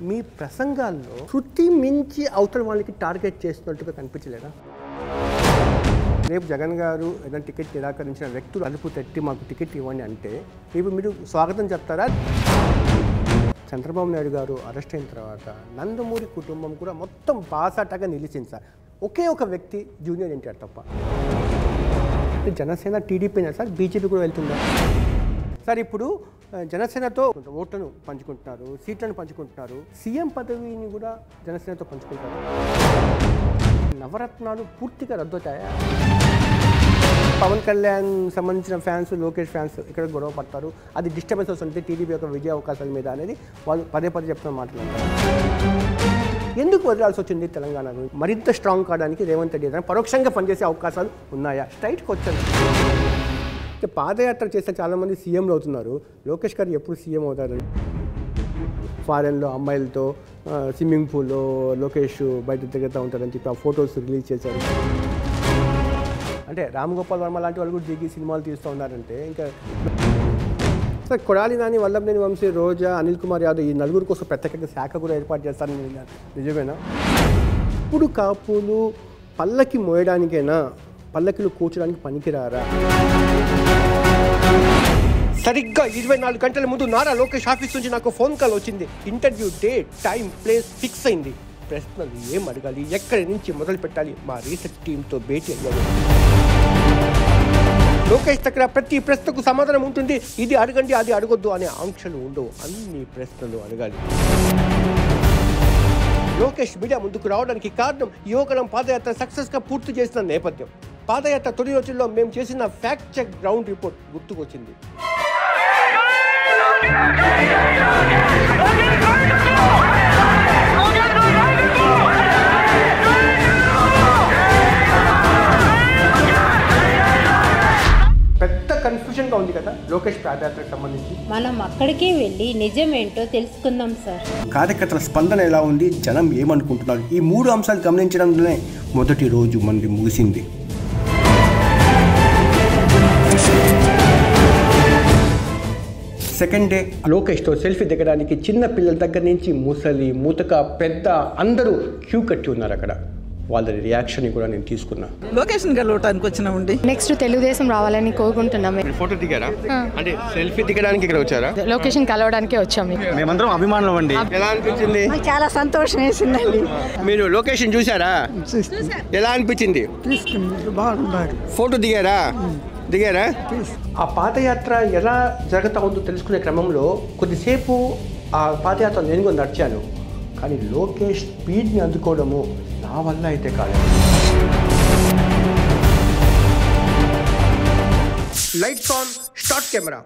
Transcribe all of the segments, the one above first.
మీ ప్రసంగాల్లో శృతి మించి అవతల వాళ్ళకి టార్గెట్ చేస్తున్నట్టుగా కనిపించలేదా? రేపు జగన్ గారు ఏదైనా టికెట్ నిరాకరించిన వ్యక్తులు అదుపు తట్టి మాకు టికెట్ ఇవ్వండి అంటే ఇప్పుడు మీరు స్వాగతం చెప్తారా? చంద్రబాబు నాయుడు గారు అరెస్ట్ అయిన తర్వాత నందమూరి కుటుంబం కూడా మొత్తం బాసాటగా నిలిచింది సార్. ఒకే ఒక వ్యక్తి జూనియర్ ఎన్టీఆర్ తప్ప. జనసేన టీడీపీనా సార్, బీజేపీ కూడా వెళ్తుందా సార్? ఇప్పుడు జనసేనతో ఓట్లను పంచుకుంటున్నారు, సీట్లను పంచుకుంటున్నారు, సీఎం పదవిని కూడా జనసేనతో పంచుకుంటారు. నవరత్నాలు పూర్తిగా రద్దవుతాయా? పవన్ కళ్యాణ్ సంబంధించిన ఫ్యాన్స్, లోకేష్ ఫ్యాన్స్ ఇక్కడ గొడవ పడతారు, అది డిస్టర్బెన్స్ వస్తుంది టీడీపీ యొక్క విజయ అవకాశాల మీద అనేది వాళ్ళు పదే పదే చెప్తున్న మాట్లాడతారు. ఎందుకు వదలాల్సి వచ్చింది తెలంగాణను? మరింత స్ట్రాంగ్ కావడానికి రేవంత్ రెడ్డి ఏదైనా పరోక్షంగా పనిచేసే అవకాశాలు ఉన్నాయా? స్ట్రైట్కి వచ్చాను. పాదయాత్ర చేస్తే చాలామంది సీఎంలు అవుతున్నారు. లోకేష్ గారు ఎప్పుడు సీఎం అవుతారు? ఫారెన్లో అమ్మాయిలతో స్విమ్మింగ్ పూల్లో లోకేష్ బయట తిరుగుతూ ఉంటారని చెప్పి ఆ ఫొటోస్ రిలీజ్ చేశారు. అంటే రామ్ గోపాల్ వర్మ లాంటి వాళ్ళు కూడా దిగి సినిమాలు తీస్తూ ఉన్నారంటే ఇంకా సార్ కొడాలి నాని, వల్లభనేని వంశీ, రోజా, అనిల్ కుమార్ యాదవ్ ఈ నలుగురు కోసం ప్రత్యేకంగా శాఖ కూడా ఏర్పాటు చేస్తారని నిజమేనా? ఇప్పుడు కాపులు పల్లకి మోయడానికైనా పల్లకిలు కూర్చోడానికి పనికిరారా? సరిగ్గా 24 గంటల ముందు నారా లోకేష్ ఆఫీస్ నుంచి నాకు ఫోన్ కాల్ వచ్చింది. Interview date, time, place fix అయింది. ప్రశ్నలు ఏం అడగాలి, ఎక్కడి నుంచి మొదలు పెట్టాలి, మా రీసెర్చ్ టీంతో భేటీ అయ్యాలి. లోకేష్ దగ్గర ప్రతి ప్రశ్నకు సమాధానం ఉంటుంది. ఇది అడగండి, అది అడగొద్దు అనే ఆంక్షలు ఉండవు. అన్ని ప్రశ్నలు అడగాలి. లోకేష్ మీడియా ముందుకు రావడానికి కారణం యువగళం పాదయాత్ర సక్సెస్గా పూర్తి చేసిన నేపథ్యం. పాదయాత్ర తొలి రోజుల్లో మేము చేసిన ఫ్యాక్ట్ చెక్ గ్రౌండ్ రిపోర్ట్ గుర్తుకొచ్చింది. పెద్ద కన్ఫ్యూజన్గా ఉంది కదా లోకేష్ పాదయాత్రకు సంబంధించి. మనం అక్కడికే వెళ్ళి నిజమేంటో తెలుసుకుందాం సార్. కార్యకర్తల స్పందన ఎలా ఉంది, జనం ఏమనుకుంటున్నారు, ఈ 3 అంశాలు గమనించడంలోనే మొదటి రోజు మనది ముగిసింది. సెకండ్ డే లోకేష్తో సెల్ఫీ దిగడానికి చిన్న పిల్లల దగ్గర నుంచి ముసలి, ముతక, పెద్ద అందరూ క్యూ కట్టి ఉన్నారు అక్కడ. వాళ్ళ రియాక్షన్ కూడా నేను తీసుకున్నా. లొకేషన్ కలవటానికి వచ్చినామండి. నెక్స్ట్ తెలుగుదేశం రావాలని కోరుకుంటున్నాం. ఫోటో దిగారా? అంటే సెల్ఫీ దిగడానికి ఇక్కడ వచ్చారా? లొకేషన్ కలవడానికే వచ్చాము. మేమందరం అభిమానులం అండి. ఎలా అనిపించింది? చాలా సంతోషం వేసిందండి. మీరు లొకేషన్ చూసారా? ఎలా అనిపించింది? బాగున్నారు. ఫోటో దిగారా? ఆ పాదయాత్ర ఎలా జరుగుతా ఉందో తెలుసుకునే క్రమంలో కొద్దిసేపు ఆ పాదయాత్ర నేను కూడా నడిచాను. కానీ లోకేష్ స్పీడ్ని అందుకోవడము నా వల్ల అయితే కాదు. Lights on, start camera.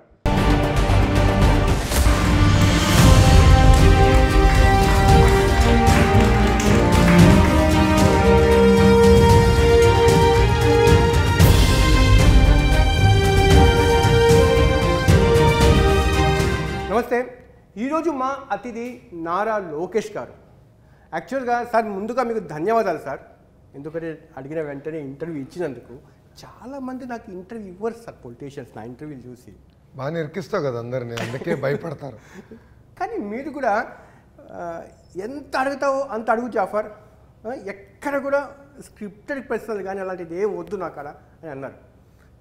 నమస్తే. ఈరోజు మా అతిథి నారా లోకేష్ గారు. యాక్చువల్గా సార్ ముందుగా మీకు ధన్యవాదాలు సార్, ఎందుకంటే అడిగిన వెంటనే ఇంటర్వ్యూ ఇచ్చినందుకు. చాలామంది నాకు ఇంటర్వ్యూ ఇవ్వరు సార్ పొలిటీషియన్స్ నా ఇంటర్వ్యూలు చూసి. బాగా ఇరికిస్తావు కదా అందరినీ, అందుకే భయపడతారు. కానీ మీరు కూడా ఎంత అడుగుతావో అంత అడుగు జాఫర్, ఎక్కడ కూడా స్క్రిప్టెడ్ ప్రశ్నలు కానీ అలాంటిది ఏం వద్దు నాకు అలా అని అన్నారు.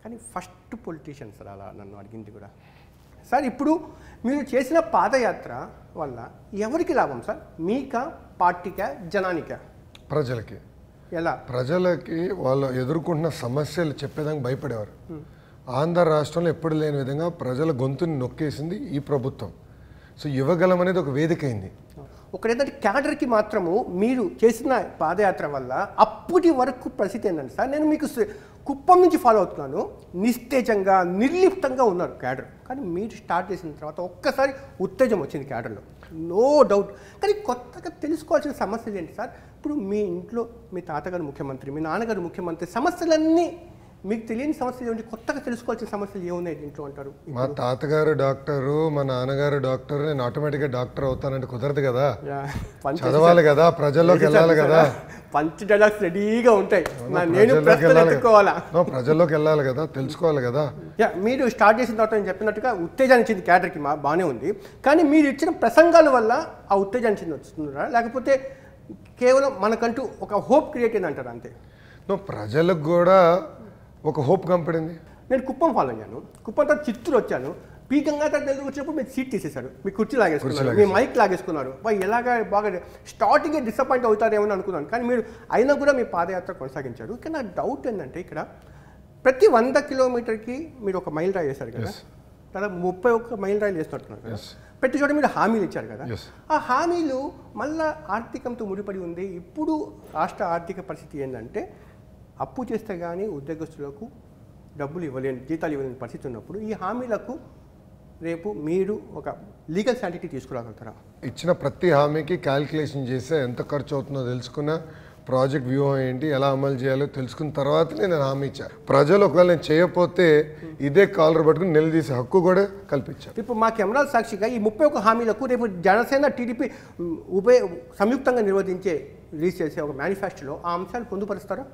కానీ ఫస్ట్ పొలిటీషియన్ సార్ అలా నన్ను అడిగింది కూడా. సార్ ఇప్పుడు మీరు చేసిన పాదయాత్ర వల్ల ఎవరికి లాభం సార్? మీకా, పార్టీకా, జనానికా? ప్రజలకి. ఎలా? ప్రజలకి వాళ్ళు ఎదుర్కొంటున్న సమస్యలు చెప్పేదానికి భయపడేవారు. ఆంధ్ర రాష్ట్రంలో ఎప్పుడు లేని విధంగా ప్రజల గొంతుని నొక్కేసింది ఈ ప్రభుత్వం. సో యువగలం అనేది ఒక వేదిక అయింది. ఒకటేంటంటే క్యాడర్కి మాత్రము మీరు చేసిన పాదయాత్ర వల్ల అప్పటి వరకు పరిస్థితి ఏంటంటే సార్, నేను మీకు కుప్పం నుంచి ఫాలో అవుతున్నాను, నిస్తేజంగా నిర్లిప్తంగా ఉన్నారు క్యాడర్. కానీ మీరు స్టార్ట్ చేసిన తర్వాత ఒక్కసారి ఉత్తేజం వచ్చింది క్యాడర్లో, నో డౌట్. కానీ కొత్తగా తెలుసుకోవాల్సిన సమస్యలు ఏంటి సార్? ఇప్పుడు మీ ఇంట్లో మీ తాతగారు ముఖ్యమంత్రి, మీ నాన్నగారు ముఖ్యమంత్రి, సమస్యలన్నీ మీకు తెలియని సమస్యలు ఏమిటి, కొత్తగా తెలుసుకోవాల్సిన సమస్యలు ఏమున్నాయి దీంట్లో అంటారు? మా తాతగారు డాక్టరు, మా నాన్నగారు డాక్టరు, నేను ఆటోమేటిక్గా డాక్టర్ అవుతానంటే కుదరదు కదా. చదవాలి కదా, ప్రజల్లోకి వెళ్ళాలి కదా. పంచ్ డైలాగ్స్ రెడీగా ఉంటాయి, నేను ప్రశ్నలు ఎత్తుకోవాలా, ప్రజల్లోకి వెళ్ళాలి కదా, తెలుసుకోవాలి కదా. మీరు స్టార్ట్ చేసిన తర్వాత నేను చెప్పినట్టుగా ఉత్తేజాన్ని ఇచ్చింది క్యాడర్కి బాగానే ఉంది, కానీ మీరు ఇచ్చిన ప్రసంగాల వల్ల ఆ ఉత్తేజాన్ని ఇచ్చింది వస్తున్నారా, లేకపోతే కేవలం మనకంటూ ఒక హోప్ క్రియేట్ అయింది అంటారా? అంతే. ప్రజలకు కూడా ఒక హోప్ కనపడింది. నేను కుప్పం ఫాలో అయ్యాను, కుప్పం తర్వాత చిత్తూరు వచ్చాను. పీ గంగాధర్ నెల్లూరు వచ్చినప్పుడు మీరు సీట్ తీసేశారు, మీ కుర్చీ లాగేసుకున్నారు, మీ మైక్ లాగేసుకున్నారు. ఎలాగా బాగా స్టార్టింగే డిసప్పాయింట్ అవుతారేమో అనుకున్నాను, కానీ మీరు అయినా కూడా మీ పాదయాత్ర కొనసాగించారు. కానీ నా డౌట్ ఏంటంటే ఇక్కడ ప్రతి 100 కిలోమీటర్కి మీరు ఒక మైల్ రాయి వేశారు కదా, దాదాపు 31 మైల్ రాయిలు వేస్తున్నట్టున్నారు కదా. ప్రతి చోట మీరు హామీలు ఇచ్చారు కదా, ఆ హామీలు మళ్ళా ఆర్థికంతో ముడిపడి ఉంది. ఇప్పుడు రాష్ట్ర ఆర్థిక పరిస్థితి ఏంటంటే అప్పు చేస్తే కానీ ఉద్యోగస్తులకు డబ్బులు ఇవ్వలేని, జీతాలు ఇవ్వలేని పరిస్థితి ఉన్నప్పుడు ఈ హామీలకు రేపు మీరు ఒక లీగల్ శాంటిటీ తీసుకురాగలుగుతారా? ఇచ్చిన ప్రతి హామీకి క్యాల్కులేషన్ చేస్తే ఎంత ఖర్చు అవుతుందో తెలుసుకున్న, ప్రాజెక్ట్ వ్యూహం ఏంటి, ఎలా అమలు చేయాలో తెలుసుకున్న తర్వాతనే నేను హామీ ఇచ్చాను. ప్రజలు ఒకవేళ నేను చేయకపోతే ఇదే కాలర్ పట్టుకుని నిలదీసే హక్కు కూడా కల్పించాను. ఇప్పుడు మా కెమెరాల సాక్షిగా ఈ 31 హామీలకు రేపు జనసేన టీడీపీ సంయుక్తంగా రిలీజ్ చేసే ఒక మేనిఫెస్టోలో ఆ అంశాలు పొందుపరుస్తారా?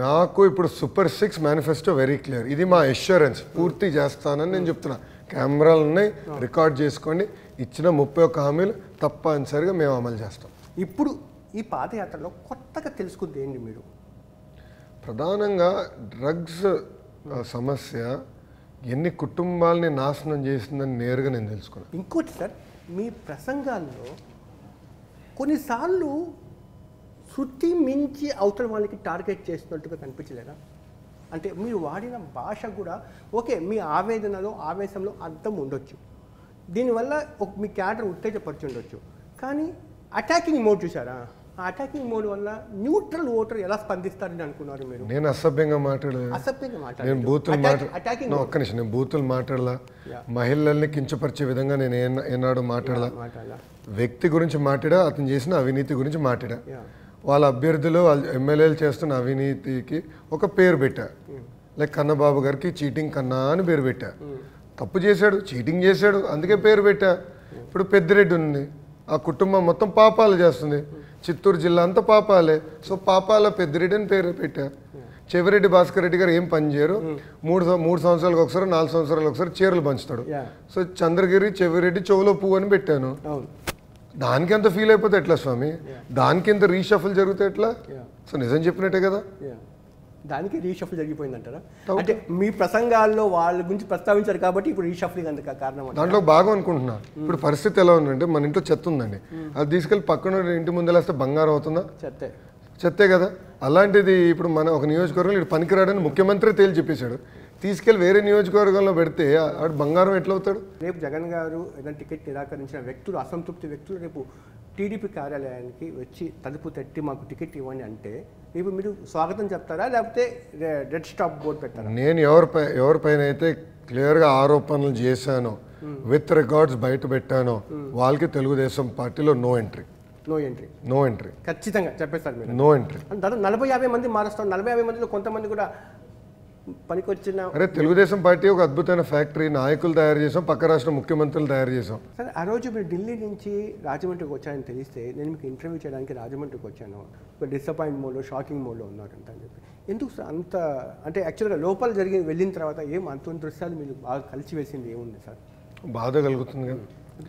నాకు ఇప్పుడు సూపర్ 6 మేనిఫెస్టో వెరీ క్లియర్. ఇది మా అష్యూరెన్స్, పూర్తి చేస్తానని నేను చెప్తున్నా. కెమెరాలు ఉన్నాయి, రికార్డ్ చేసుకోండి. ఇచ్చిన 31 హామీలు తప్పనిసరిగా మేము అమలు చేస్తాం. ఇప్పుడు ఈ పాదయాత్రలో కొత్తగా తెలుసుకుంది ఏంటి మీరు? ప్రధానంగా డ్రగ్స్ సమస్య ఎన్ని కుటుంబాలని నాశనం చేసిందని నేరుగా నేను తెలుసుకున్నాను. ఇంకోటి సార్, మీ ప్రసంగాల్లో కొన్నిసార్లు శృతి మించి అవతల వాళ్ళకి టార్గెట్ చేస్తున్నట్టుగా కనిపించలేదా? అంటే మీరు వాడిన భాష కూడా ఓకే, మీ ఆవేదనలో ఆవేశంలో అర్థం ఉండొచ్చు, దీనివల్ల మీ క్యాడర్ ఉత్తేజపరిచి ఉండొచ్చు, కానీ అటాకింగ్ మోడ్ చూసారా? ఆ అటాకింగ్ మోడ్ వల్ల న్యూట్రల్ ఓటర్ ఎలా స్పందిస్తారని అనుకున్నారు మీరు? నేను అసభ్యంగా మాట్లాడలేదు, నేను బూతులు మాట్లాడలా, మహిళల్ని కించపరిచే విధంగా నేను ఏనాడు మాట్లాడలా. వ్యక్తి గురించి మాట్లాడా, అతను చేసిన అవినీతి గురించి మాట్లాడా. వాళ్ళ అభ్యర్థులు, వాళ్ళ ఎమ్మెల్యేలు చేస్తున్న అవినీతికి ఒక పేరు పెట్టా, లైక్ కన్నబాబు గారికి చీటింగ్ కన్నా అని పేరు పెట్టా. తప్పు చేశాడు, చీటింగ్ చేశాడు, అందుకే పేరు పెట్టా. ఇప్పుడు పెద్దిరెడ్డి ఉంది, ఆ కుటుంబం మొత్తం పాపాలు చేస్తుంది, చిత్తూరు జిల్లా అంతా పాపాలే. సో పాపాల పెద్దిరెడ్డి అని పేరు పెట్టా. చెవిరెడ్డి భాస్కర్ రెడ్డి గారు ఏం పని చేయరు, 3 సంవత్సరాలకు ఒకసారి 4 సంవత్సరాలకు ఒకసారి చీరలు పంచుతాడు. సో చంద్రగిరి చెవిరెడ్డి చెవులో పువ్వు అని పెట్టాను. దానికి ఎంత ఫీల్ అయిపోతే ఎట్లా స్వామి? దానికి ఎంత రీషఫల్ జరిగితే ఎట్లా? సో నిజం చెప్పినట్టే కదా, దానికి రీషఫల్ జరిగిపోయిందంటారా? అంటే మీ ప్రసంగాల్లో వాళ్ళ గురించి ప్రస్తావించారు కాబట్టి ఇప్పుడు రీషఫలింగ్ అందుకు కారణం. దాంట్లో బాగా అనుకుంటున్నా. ఇప్పుడు పరిస్థితి ఎలా ఉందంటే, మన ఇంట్లో చెత్త ఉందండి, అది తీసుకెళ్ళి పక్కన ఇంటి ముందలేస్తే బంగారం అవుతుందా? చెత్తే కదా. అలాంటిది ఇప్పుడు మన ఒక నియోజకవర్గంలో ఇటు పనికిరాడని ముఖ్యమంత్రి తేల్చి చెప్పేశాడు, తీసుకెళ్ళి వేరే నియోజకవర్గంలో పెడితే ఆడు బంగారం ఎట్లా అవుతాడు? రేపు జగన్ గారు ఏదైనా టికెట్ నిరాకరించిన వ్యక్తులు, అసంతృప్తి వ్యక్తులు రేపు టీడీపీ కార్యాలయానికి వచ్చి తలుపు తట్టి మాకు టికెట్ ఇవ్వండి అంటే రేపు మీరు స్వాగతం చెప్తారా, లేకపోతే రెడ్ స్టాప్ బోర్డు పెట్టారా? నేను ఎవరిపైన అయితే క్లియర్గా ఆరోపణలు చేశానో, విత్ రికార్డ్స్ బయట పెట్టానో, వాళ్ళకి తెలుగుదేశం పార్టీలో నో ఎంట్రీ. ఖచ్చితంగా చెప్పేస్తారు మీరు. No entry. దాదాపు 40-50 మంది మారుస్తారు. 40-50 మందిలో కొంతమంది కూడా పనికొచ్చిన. అరే తెలుగుదేశం పార్టీ ఒక అద్భుతమైన ఫ్యాక్టరీ, నాయకులు తయారు చేసాం, పక్క రాష్ట్ర ముఖ్యమంత్రులు తయారు చేసాం. సరే, ఆ రోజు మీరు ఢిల్లీ నుంచి రాజమండ్రికి వచ్చారని తెలిస్తే నేను మీకు ఇంటర్వ్యూ చేయడానికి రాజమండ్రికి వచ్చాను. ఒక డిసప్పాయింట్ మోడ్లో, షాకింగ్ మోడ్లో ఉన్నారంట అని చెప్పి. ఎందుకు సార్ అంత? అంటే యాక్చువల్గా లోపల వెళ్ళిన తర్వాత ఏం అంత దృశ్యాలు మీరు బాగా కలిసి వేసింది ఏముంది సార్? బాధ కలుగుతుంది కదా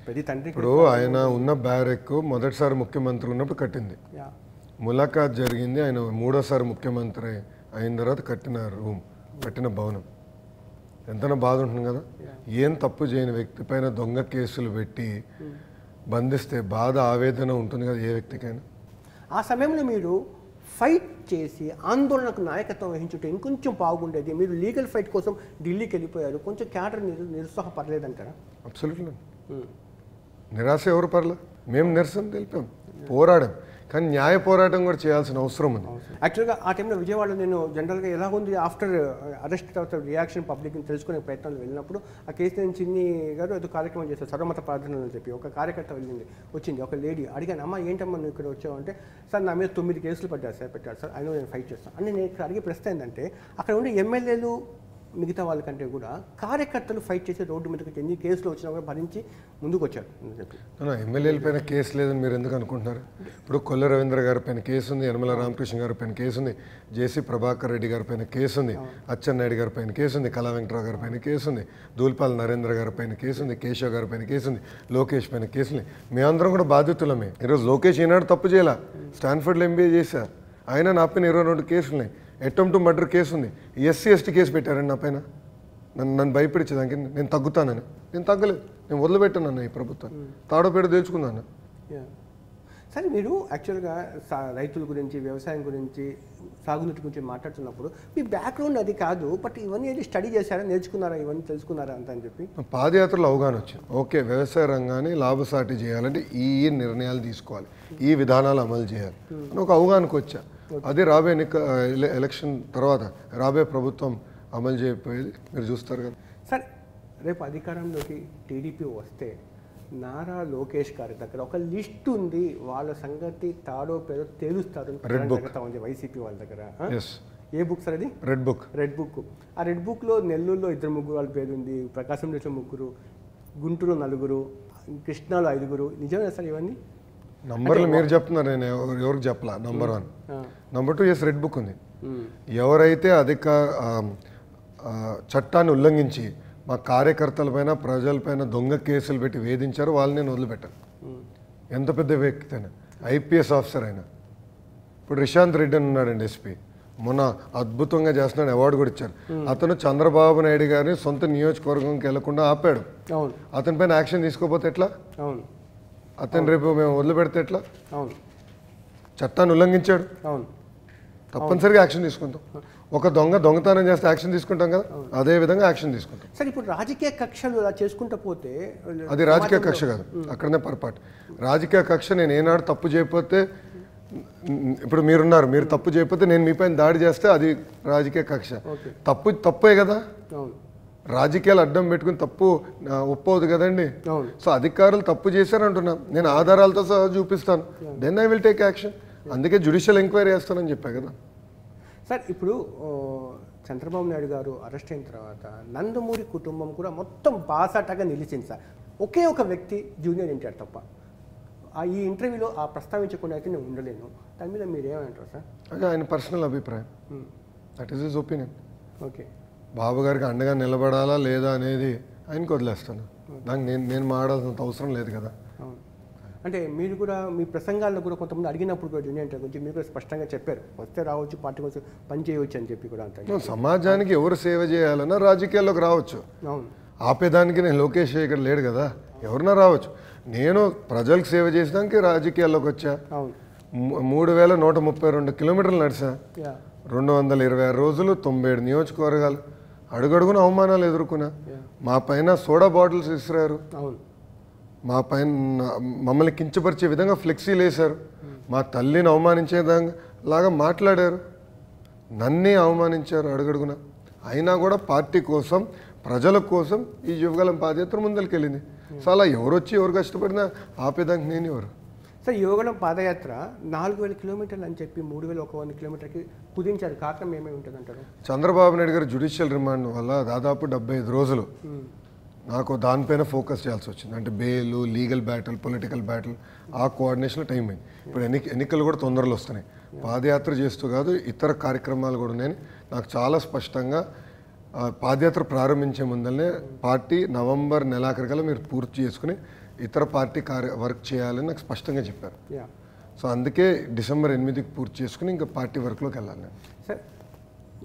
ప్రతి తండ్రి. ఇప్పుడు ఆయన ఉన్న బ్యారెక్ మొదటిసారి ముఖ్యమంత్రి ఉన్నప్పుడు కట్టింది, ములాఖాత్ జరిగింది, ఆయన 3వ ముఖ్యమంత్రి అయిన తర్వాత కట్టిన భవనం. ఎంతైనా బాధ ఉంటుంది కదా. ఏం తప్పు చేయని వ్యక్తి పైన దొంగ కేసులు పెట్టి బంధిస్తే బాధ, ఆవేదన ఉంటుంది కదా ఏ వ్యక్తికైనా. ఆ సమయంలో మీరు ఫైట్ చేసి ఆందోళనకు నాయకత్వం వహించుంటే ఇంకొంచెం బాగుండేది. మీరు లీగల్ ఫైట్ కోసం ఢిల్లీకి వెళ్ళిపోయారు, కొంచెం క్యాడర్ నిరుత్సాహపడలేదంటారా? అబ్సల్యూట్లీ. నిరాశ ఎవరు పర్లే, మేము నిరసన తెలిపాం, పోరాడాం. కానీ న్యాయ పోరాటం కూడా చేయాల్సిన అవసరం ఉంది. యాక్చువల్గా ఆ టైంలో విజయవాడలో నేను జనరల్గా ఎలా ఉంది ఆఫ్టర్ అరెస్ట్ తర్వాత రియాక్షన్ పబ్లిక్ని తెలుసుకునే ప్రయత్నాలు వెళ్ళినప్పుడు ఆ కేసు నేను చిన్ని గారు ఏదో కార్యక్రమం చేశారు సర్వమత ప్రార్థనలు అని చెప్పి ఒక కార్యకర్త వచ్చింది ఒక లేడీ అడిగాను అమ్మ ఏంటమ్మా నువ్వు ఇక్కడ వచ్చావు అంటే సార్ నా మీద 9 కేసులు పెట్టారు సార్ అయినా నేను ఫైట్ చేస్తాను అని నేను ఇక్కడ అడిగే ప్రశ్న ఏంటంటే అక్కడ ఉండే ఎమ్మెల్యేలు మిగతా వాళ్ళకంటే కూడా కార్యకర్తలు ఫైట్ చేసి రోడ్డు మీదకి ఎన్ని కేసులు వచ్చినా కూడా భరించి ముందుకు వచ్చారు అని చెప్పి. ఎమ్మెల్యేల పైన కేసు లేదని మీరు ఎందుకు అనుకుంటున్నారు? ఇప్పుడు కొల్ల రవీంద్ర గారి పైన కేసు ఉంది, యనమల రామకృష్ణ గారి పైన కేసు ఉంది, జేసీ ప్రభాకర్ రెడ్డి గారి పైన కేసు ఉంది, అచ్చెన్నాయుడు గారి పైన కేసు ఉంది, కళా వెంకటరావు గారి పైన కేసు ఉంది, దూల్పాల్ నరేంద్ర గారి పైన కేసు ఉంది, కేశవ్ గారి పైన కేసు ఉంది, లోకేష్ పైన కేసు ఉంది. మేమందరం కూడా బాధితులమే. ఈరోజు లోకేష్ ఈనాడు తప్పు చేయాల, స్టాన్ఫర్డ్లో ఎంబీఏ చేశా, ఆయన నా పైన 22 కేసులు ఉన్నాయి, అటెంప్ట్ టు మర్డర్ కేసు ఉంది, ఎస్సీ ఎస్టీ కేసు పెట్టారండి నా పైన. నన్ను భయపెడిచేదానికి నేను తగ్గుతానని. నేను తగ్గలేదు, నేను వదిలిపెట్టాను ఈ ప్రభుత్వాన్ని, తాడో పేడ తెలుసుకున్నాను. సరే మీరు యాక్చువల్గా రైతుల గురించి వ్యవసాయం గురించి సాగునీటి గురించి మాట్లాడుతున్నప్పుడు మీ బ్యాక్గ్రౌండ్ అది కాదు, బట్ ఇవన్నీ స్టడీ చేశారా, నేర్చుకున్నారా, ఇవన్నీ తెలుసుకున్నారా అంత అని చెప్పి పాదయాత్రలో అవగాహన వచ్చింది. ఓకే, వ్యవసాయ రంగాన్ని లాభసాటి చేయాలంటే ఈ నిర్ణయాలు తీసుకోవాలి, ఈ విధానాలు అమలు చేయాలి అని ఒక అవగాహనకు వచ్చా. అది రాబోయే ఎలక్షన్ తర్వాత రాబోయే ప్రభుత్వం అమలు చేయకపోయేది మీరు చూస్తారు కదా. సరే రేపు అధికారంలోకి టీడీపీ వస్తే నారా లోకేష్ గారి దగ్గర ఒక లిస్ట్ ఉంది, వాళ్ళ సంగతి తాడో పేదో తేలుస్తారు ఉంది వైసీపీ వాళ్ళ దగ్గర. ఏ బుక్ సార్ అది? Red book. ఆ రెడ్ బుక్లో నెల్లూరులో 2 వాళ్ళ పేరు ఉంది, ప్రకాశం జిల్లాలో 3, గుంటూరులో 4, కృష్ణాలో 5. నిజమే సార్ ఇవన్నీ? నంబర్లు మీరు చెప్తున్నారు, నేను ఎవరికి చెప్పలా. నంబర్ 1. నంబర్ 2 రెడ్ బుక్ ఉంది. ఎవరైతే చట్టాన్ని ఉల్లంఘించి మా కార్యకర్తలపైన ప్రజలపైన దొంగ కేసులు పెట్టి వేధించారో వాళ్ళని నేను వదిలిపెట్టాను. ఎంత పెద్ద వ్యక్తి అయినా, ఐపీఎస్ ఆఫీసర్ అయినా. ఇప్పుడు రిశాంత్ రెడ్డి అని ఉన్నాడండి ఎస్పీ, మొన్న అద్భుతంగా చేస్తున్నాడు, అవార్డు కూడా ఇచ్చారు. అతను చంద్రబాబు నాయుడు గారిని సొంత నియోజకవర్గంకి వెళ్లకుండా ఆపాడు. అతని పైన యాక్షన్ తీసుకోపోతే ఎట్లా? అతను రేపు మేము వదిలిపెడితే ఎట్లా? చట్టాన్ని ఉల్లంఘించాడు, తప్పనిసరిగా యాక్షన్ తీసుకుంటాం. ఒక దొంగతనం చేస్తే యాక్షన్ తీసుకుంటాం కదా, అదే విధంగా యాక్షన్ తీసుకుంటాం. సరే ఇప్పుడు రాజకీయ కక్షలు అలా చేసుకుంటూ పోతే అది రాజకీయ కక్ష కాదు, అక్కడనే పొరపాటు. రాజకీయ కక్ష నేను ఏనాడు తప్పు చేయకపోతే, ఇప్పుడు మీరున్నారు, మీరు తప్పు చేయకపోతే నేను మీ పైన దాడి చేస్తే అది రాజకీయ కక్ష. తప్పే కదా, రాజకీయాలు అడ్డం పెట్టుకుని తప్పు ఒప్పవద్దు కదండి. సో అధికారులు తప్పు చేశారంటున్నా, నేను ఆధారాలతో సహా చూపిస్తాను, then I will take action. అందుకే జ్యుడిషియల్ ఎంక్వైరీ చేస్తానని చెప్పా కదా. సార్ ఇప్పుడు చంద్రబాబు నాయుడు గారు అరెస్ట్ అయిన తర్వాత నందమూరి కుటుంబం కూడా మొత్తం బాసాటగా నిలిచింది సార్. ఒకే ఒక వ్యక్తి జూనియర్ ఎన్టీఆర్ తప్ప. ఈ ఇంటర్వ్యూలో ఆ ప్రస్తావించకుండా అయితే నేను ఉండలేను. దాని మీద మీరు ఏమంటారు సార్? అదే ఆయన పర్సనల్ అభిప్రాయం, that is his opinion. Okay, Babu గారికి అండగా నిలబడాలా లేదా అనేది ఆయనకు వదిలేస్తాను. దానికి నేను మాట్లాడాల్సినంత అవసరం లేదు కదా. అంటే మీరు కూడా మీ ప్రసంగాల్లో కూడా కొంతమంది అడిగినప్పుడు కూడా జూనియర్ ఎన్టీఆర్ గురించి మీరు కూడా స్పష్టంగా చెప్పారు, వస్తే రావచ్చు, పార్టీ కోసం పని చేయవచ్చు అని చెప్పి కూడా. అంత సమాజానికి ఎవరు సేవ చేయాలన్నా రాజకీయాల్లోకి రావచ్చు. అవును, ఆపేదానికి నేను లోకేష్ ఇక్కడ లేడు కదా, ఎవరన్నా రావచ్చు. నేను ప్రజలకు సేవ చేసేదానికి రాజకీయాల్లోకి వచ్చా. 3132 కిలోమీటర్లు నడిచా, 226 రోజులు, 97 నియోజకవర్గాలు, అడుగడుగున అవమానాలు ఎదుర్కొన్నా. మా పైన సోడా బాటిల్స్ ఇస్తున్నారు, మా పైన మమ్మల్ని కించపరిచే విధంగా ఫ్లెక్సీలు వేశారు, మా తల్లిని అవమానించే లాగా మాట్లాడారు, నన్నే అవమానించారు అడుగడుగున. అయినా కూడా పార్టీ కోసం, ప్రజల కోసం ఈ యువగలం పాదయాత్ర ముందరికెళ్ళింది. సో అలా ఎవరు వచ్చి ఎవరు కష్టపడినా ఆపేదానికి నేను ఎవరు? సార్ యువగలం పాదయాత్ర 4000 కిలోమీటర్లు అని చెప్పి 3100 కిలోమీటర్కి కుదించారు. కారణం ఏమేమి ఉంటుంది అంటారు? చంద్రబాబు నాయుడు గారు జ్యుడిషియల్ రిమాండ్ వల్ల దాదాపు 75 రోజులు నాకు దానిపైన ఫోకస్ చేయాల్సి వచ్చింది. అంటే bail, legal battle, political battle, ఆ కోఆర్డినేషన్లో టైం అయింది. ఇప్పుడు ఎన్నికలు కూడా తొందరలో వస్తున్నాయి. పాదయాత్ర చేస్తూ కాదు, ఇతర కార్యక్రమాలు కూడా నేను నాకు చాలా స్పష్టంగా పాదయాత్ర ప్రారంభించే ముందరనే పార్టీ నవంబర్ నెలాఖరికల్లా మీరు పూర్తి చేసుకుని ఇతర పార్టీ వర్క్ చేయాలని నాకు స్పష్టంగా చెప్పారు. సో అందుకే డిసెంబర్ 8కి పూర్తి చేసుకుని ఇంకా పార్టీ వర్క్లోకి వెళ్ళాలి. సార్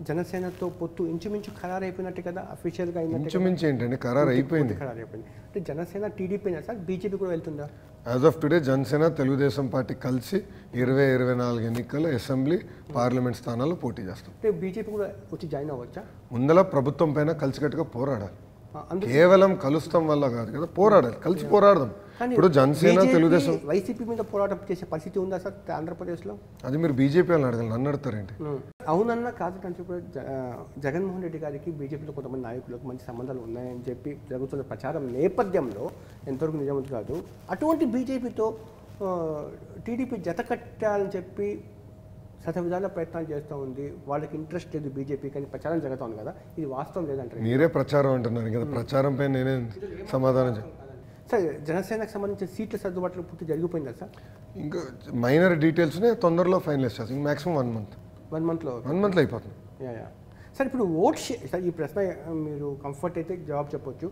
జనసేనతో పొత్తు ఇంచుమించు ఖరారు అయిపోయినట్టు కదా, అఫీషియల్గా అయినట్టు? ఇంచుమించు ఏంటండి, ఖరారు అయిపోయింది. అంటే జనసేన టీడీపీనా సార్, బీజేపీ కూడా వెళ్తుందా? As of today Janasena Telugu Desam party కలిసి 2024 ఎన్నికల్లో అసెంబ్లీ, పార్లమెంట్ స్థానాల్లో పోటీ చేస్తాం. అంటే బీజేపీ కూడా వచ్చి జాయిన్ అవ్వచ్చా? ముందల ప్రభుత్వం పైన కలిసికట్టుగా పోరాడాలి. కేవలం కలుస్తాం వల్ల కాదు కదా, పోరాడాలి, కలిసి పోరాడదాం. ఇప్పుడు జనసేన తెలుగుదేశం వైసీపీ మీద పోరాటం చేసే పరిస్థితి ఉందా సార్ ఆంధ్రప్రదేశ్లో? అది మీరు బీజేపీ వాళ్ళని అడగాలి, నన్ను అడుగుతారేంటి? అవునన్నా కాదు అంటే ఇప్పుడు జగన్మోహన్ రెడ్డి గారికి బీజేపీలో కొంతమంది నాయకులకు మంచి సంబంధాలు ఉన్నాయని చెప్పి జరుగుతున్న ప్రచారం నేపథ్యంలో ఎంతవరకు నిజం కాదు, అటువంటి బీజేపీతో టీడీపీ జత కట్టాలని చెప్పి శతవిధాల ప్రయత్నాలు చేస్తూ ఉంది. వాళ్ళకి ఇంట్రెస్ట్ లేదు బీజేపీ, కానీ ప్రచారం జరుగుతూ ఉంది కదా, ఇది వాస్తవం లేదంటారు. మీరే ప్రచారం అంటున్నారు కదా, ప్రచారం పైన నేనే సమాధానం సార్ జనసేనకు సంబంధించిన సీట్ల సర్దుబాట్లు పూర్తి జరిగిపోయిందా సార్? ఇంకా మైనర్ డీటెయిల్స్నే తొందరలో ఫైనలైజ్ చేస్తాం. ఇంక మ్యాక్సిమం 1 మంత్లో అయిపోతుంది. సార్ ఇప్పుడు సార్ ఈ ప్రశ్న మీరు కంఫర్ట్ అయితే జవాబు చెప్పొచ్చు,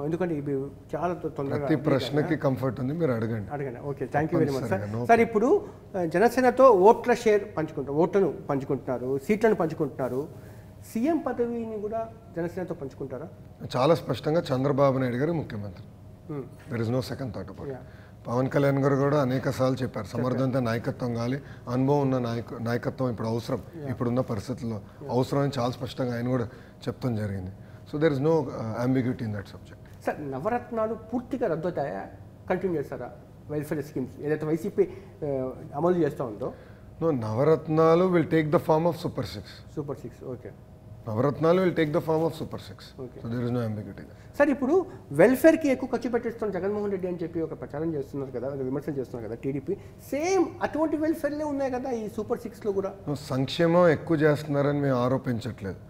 ఎందుకంటే ఇవి చాలా తొందరగా ప్రతి ప్రశ్నకి కంఫర్ట్ ఉంది, మీరు అడగండి. Okay, thank you very much sir. Sir ఇప్పుడు జనసేనతో ఓట్లను పంచుకుంటున్నారు, సీట్లను పంచుకుంటున్నారు, సీఎం పదవిని కూడా జనసేనతో పంచుకుంటారా? చాలా స్పష్టంగా చంద్రబాబు నాయుడు గారు ముఖ్యమంత్రి, there is no second thought about. Pawan Kalyan గారు కూడా అనేక సార్లు చెప్పారు సమర్థవంత నాయకత్వం కావాలి, అనుభవం ఉన్న నాయకత్వం ఇప్పుడు అవసరం, ఇప్పుడున్న పరిస్థితుల్లో అవసరం అని చాలా స్పష్టంగా ఆయన కూడా చెప్తాం జరిగింది. So there is no ambiguity in that subject. Sir నవరత్నాలు పూర్తిగా రద్దు అవుతాయా, కంటిన్యూ చేస్తారా వెల్ఫేర్ స్కీమ్స్ ఏదైతే వైసీపీ అమలు చేస్తూ ఉందో? నో, నవరత్నాలు will take the form of super six. Okay, నవరత్నాలు will take the form of super 6. So there is no ambiguity. Sir ఇప్పుడు వెల్ఫేర్కి ఎక్కువ ఖర్చు పెట్టిస్తున్న జగన్మోహన్ రెడ్డి అని చెప్పి ఒక ప్రచారం చేస్తున్నారు కదా, విమర్శలు చేస్తున్నారు కదా టీడీపీ, సేమ్ అటువంటి వెల్ఫేర్లే ఉన్నాయి కదా ఈ సూపర్ 6లో కూడా. సంక్షేమం ఎక్కువ చేస్తున్నారని మేము ఆరోపించట్లేదు,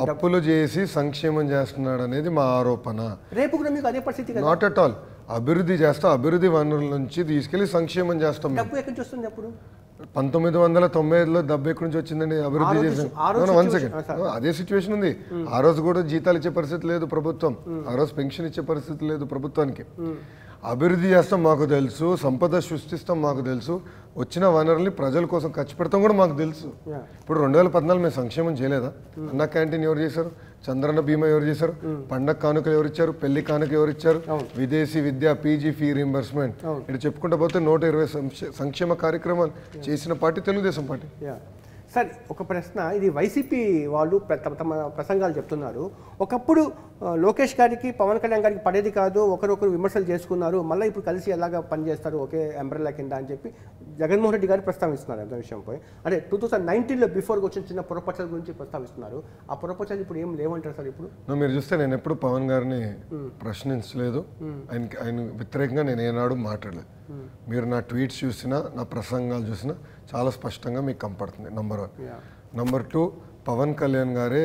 అప్పులు చేసి సంక్షేమం చేస్తున్నాడు అనేది మా ఆరోపణ. రేపు కూడా మీకు అదే పరిస్థితి? Not at all. అభివృద్ధి చేస్తాం, అభివృద్ధి వనరుల నుంచి తీసుకెళ్లి సంక్షేమం చేస్తాం. డబ్బు ఎక్కడి నుంచి వస్తుంది అప్పుడు? 1995లో డబ్బు ఎక్కడి నుంచి వచ్చిందండి అభివృద్ధి చేసాం? 1 సెకండ్, అదే సిచ్యువేషన్ ఉంది. ఆ రోజు కూడా జీతాలు ఇచ్చే పరిస్థితి లేదు ప్రభుత్వం, ఆ రోజు పెన్షన్ ఇచ్చే పరిస్థితి లేదు ప్రభుత్వానికి. అభివృద్ధి చేస్తాం మాకు తెలుసు, సంపద సృష్టిస్తాం మాకు తెలుసు, వచ్చిన వనరుల్ని ప్రజల కోసం ఖర్చు పెడతాం కూడా మాకు తెలుసు. ఇప్పుడు 2014 మేము సంక్షేమం చేయలేదా? అన్న క్యాంటీన్ ఎవరు చేశారు? చంద్రన్న బీమా ఎవరు చేశారు? పండగ కానుకలు ఎవరు ఇచ్చారు? పెళ్లి కానుక ఎవరు ఇచ్చారు? విదేశీ విద్య, పీజీ ఫీ రీంబర్స్మెంట్, ఇటు చెప్పుకుంటూ పోతే 120 సంక్షేమ కార్యక్రమాలు చేసిన పార్టీ తెలుగుదేశం పార్టీ. సార్ ఒక ప్రశ్న, ఇది వైసీపీ వాళ్ళు తమ ప్రసంగాలు చెప్తున్నారు, ఒకప్పుడు లోకేష్ గారికి పవన్ కళ్యాణ్ గారికి పడేది కాదు, ఒకరొకరు విమర్శలు చేసుకున్నారు, మళ్ళీ ఇప్పుడు కలిసి ఎలాగ పనిచేస్తారు ఒకే అంబ్రెల్లా కింద అని చెప్పి జగన్మోహన్ రెడ్డి గారు ప్రస్తావిస్తున్నారు అంత విషయంపై. అంటే 2019లో బిఫోర్గా వచ్చిన చిన్న పొరపక్షాల గురించి ప్రస్తావిస్తున్నారు, ఆ పొరపక్షాలు ఇప్పుడు ఏం లేవంటారు సార్? ఇప్పుడు మీరు చూస్తే నేను ఎప్పుడు పవన్ గారిని ప్రశ్నించలేదు, ఆయన వ్యతిరేకంగా నేను ఏనాడు మాట్లాడలేదు. మీరు నా ట్వీట్స్ చూసినా నా ప్రసంగాలు చూసినా చాలా స్పష్టంగా మీకు కనపడుతుంది. నంబర్ 1. నంబర్ 2, పవన్ కళ్యాణ్ గారే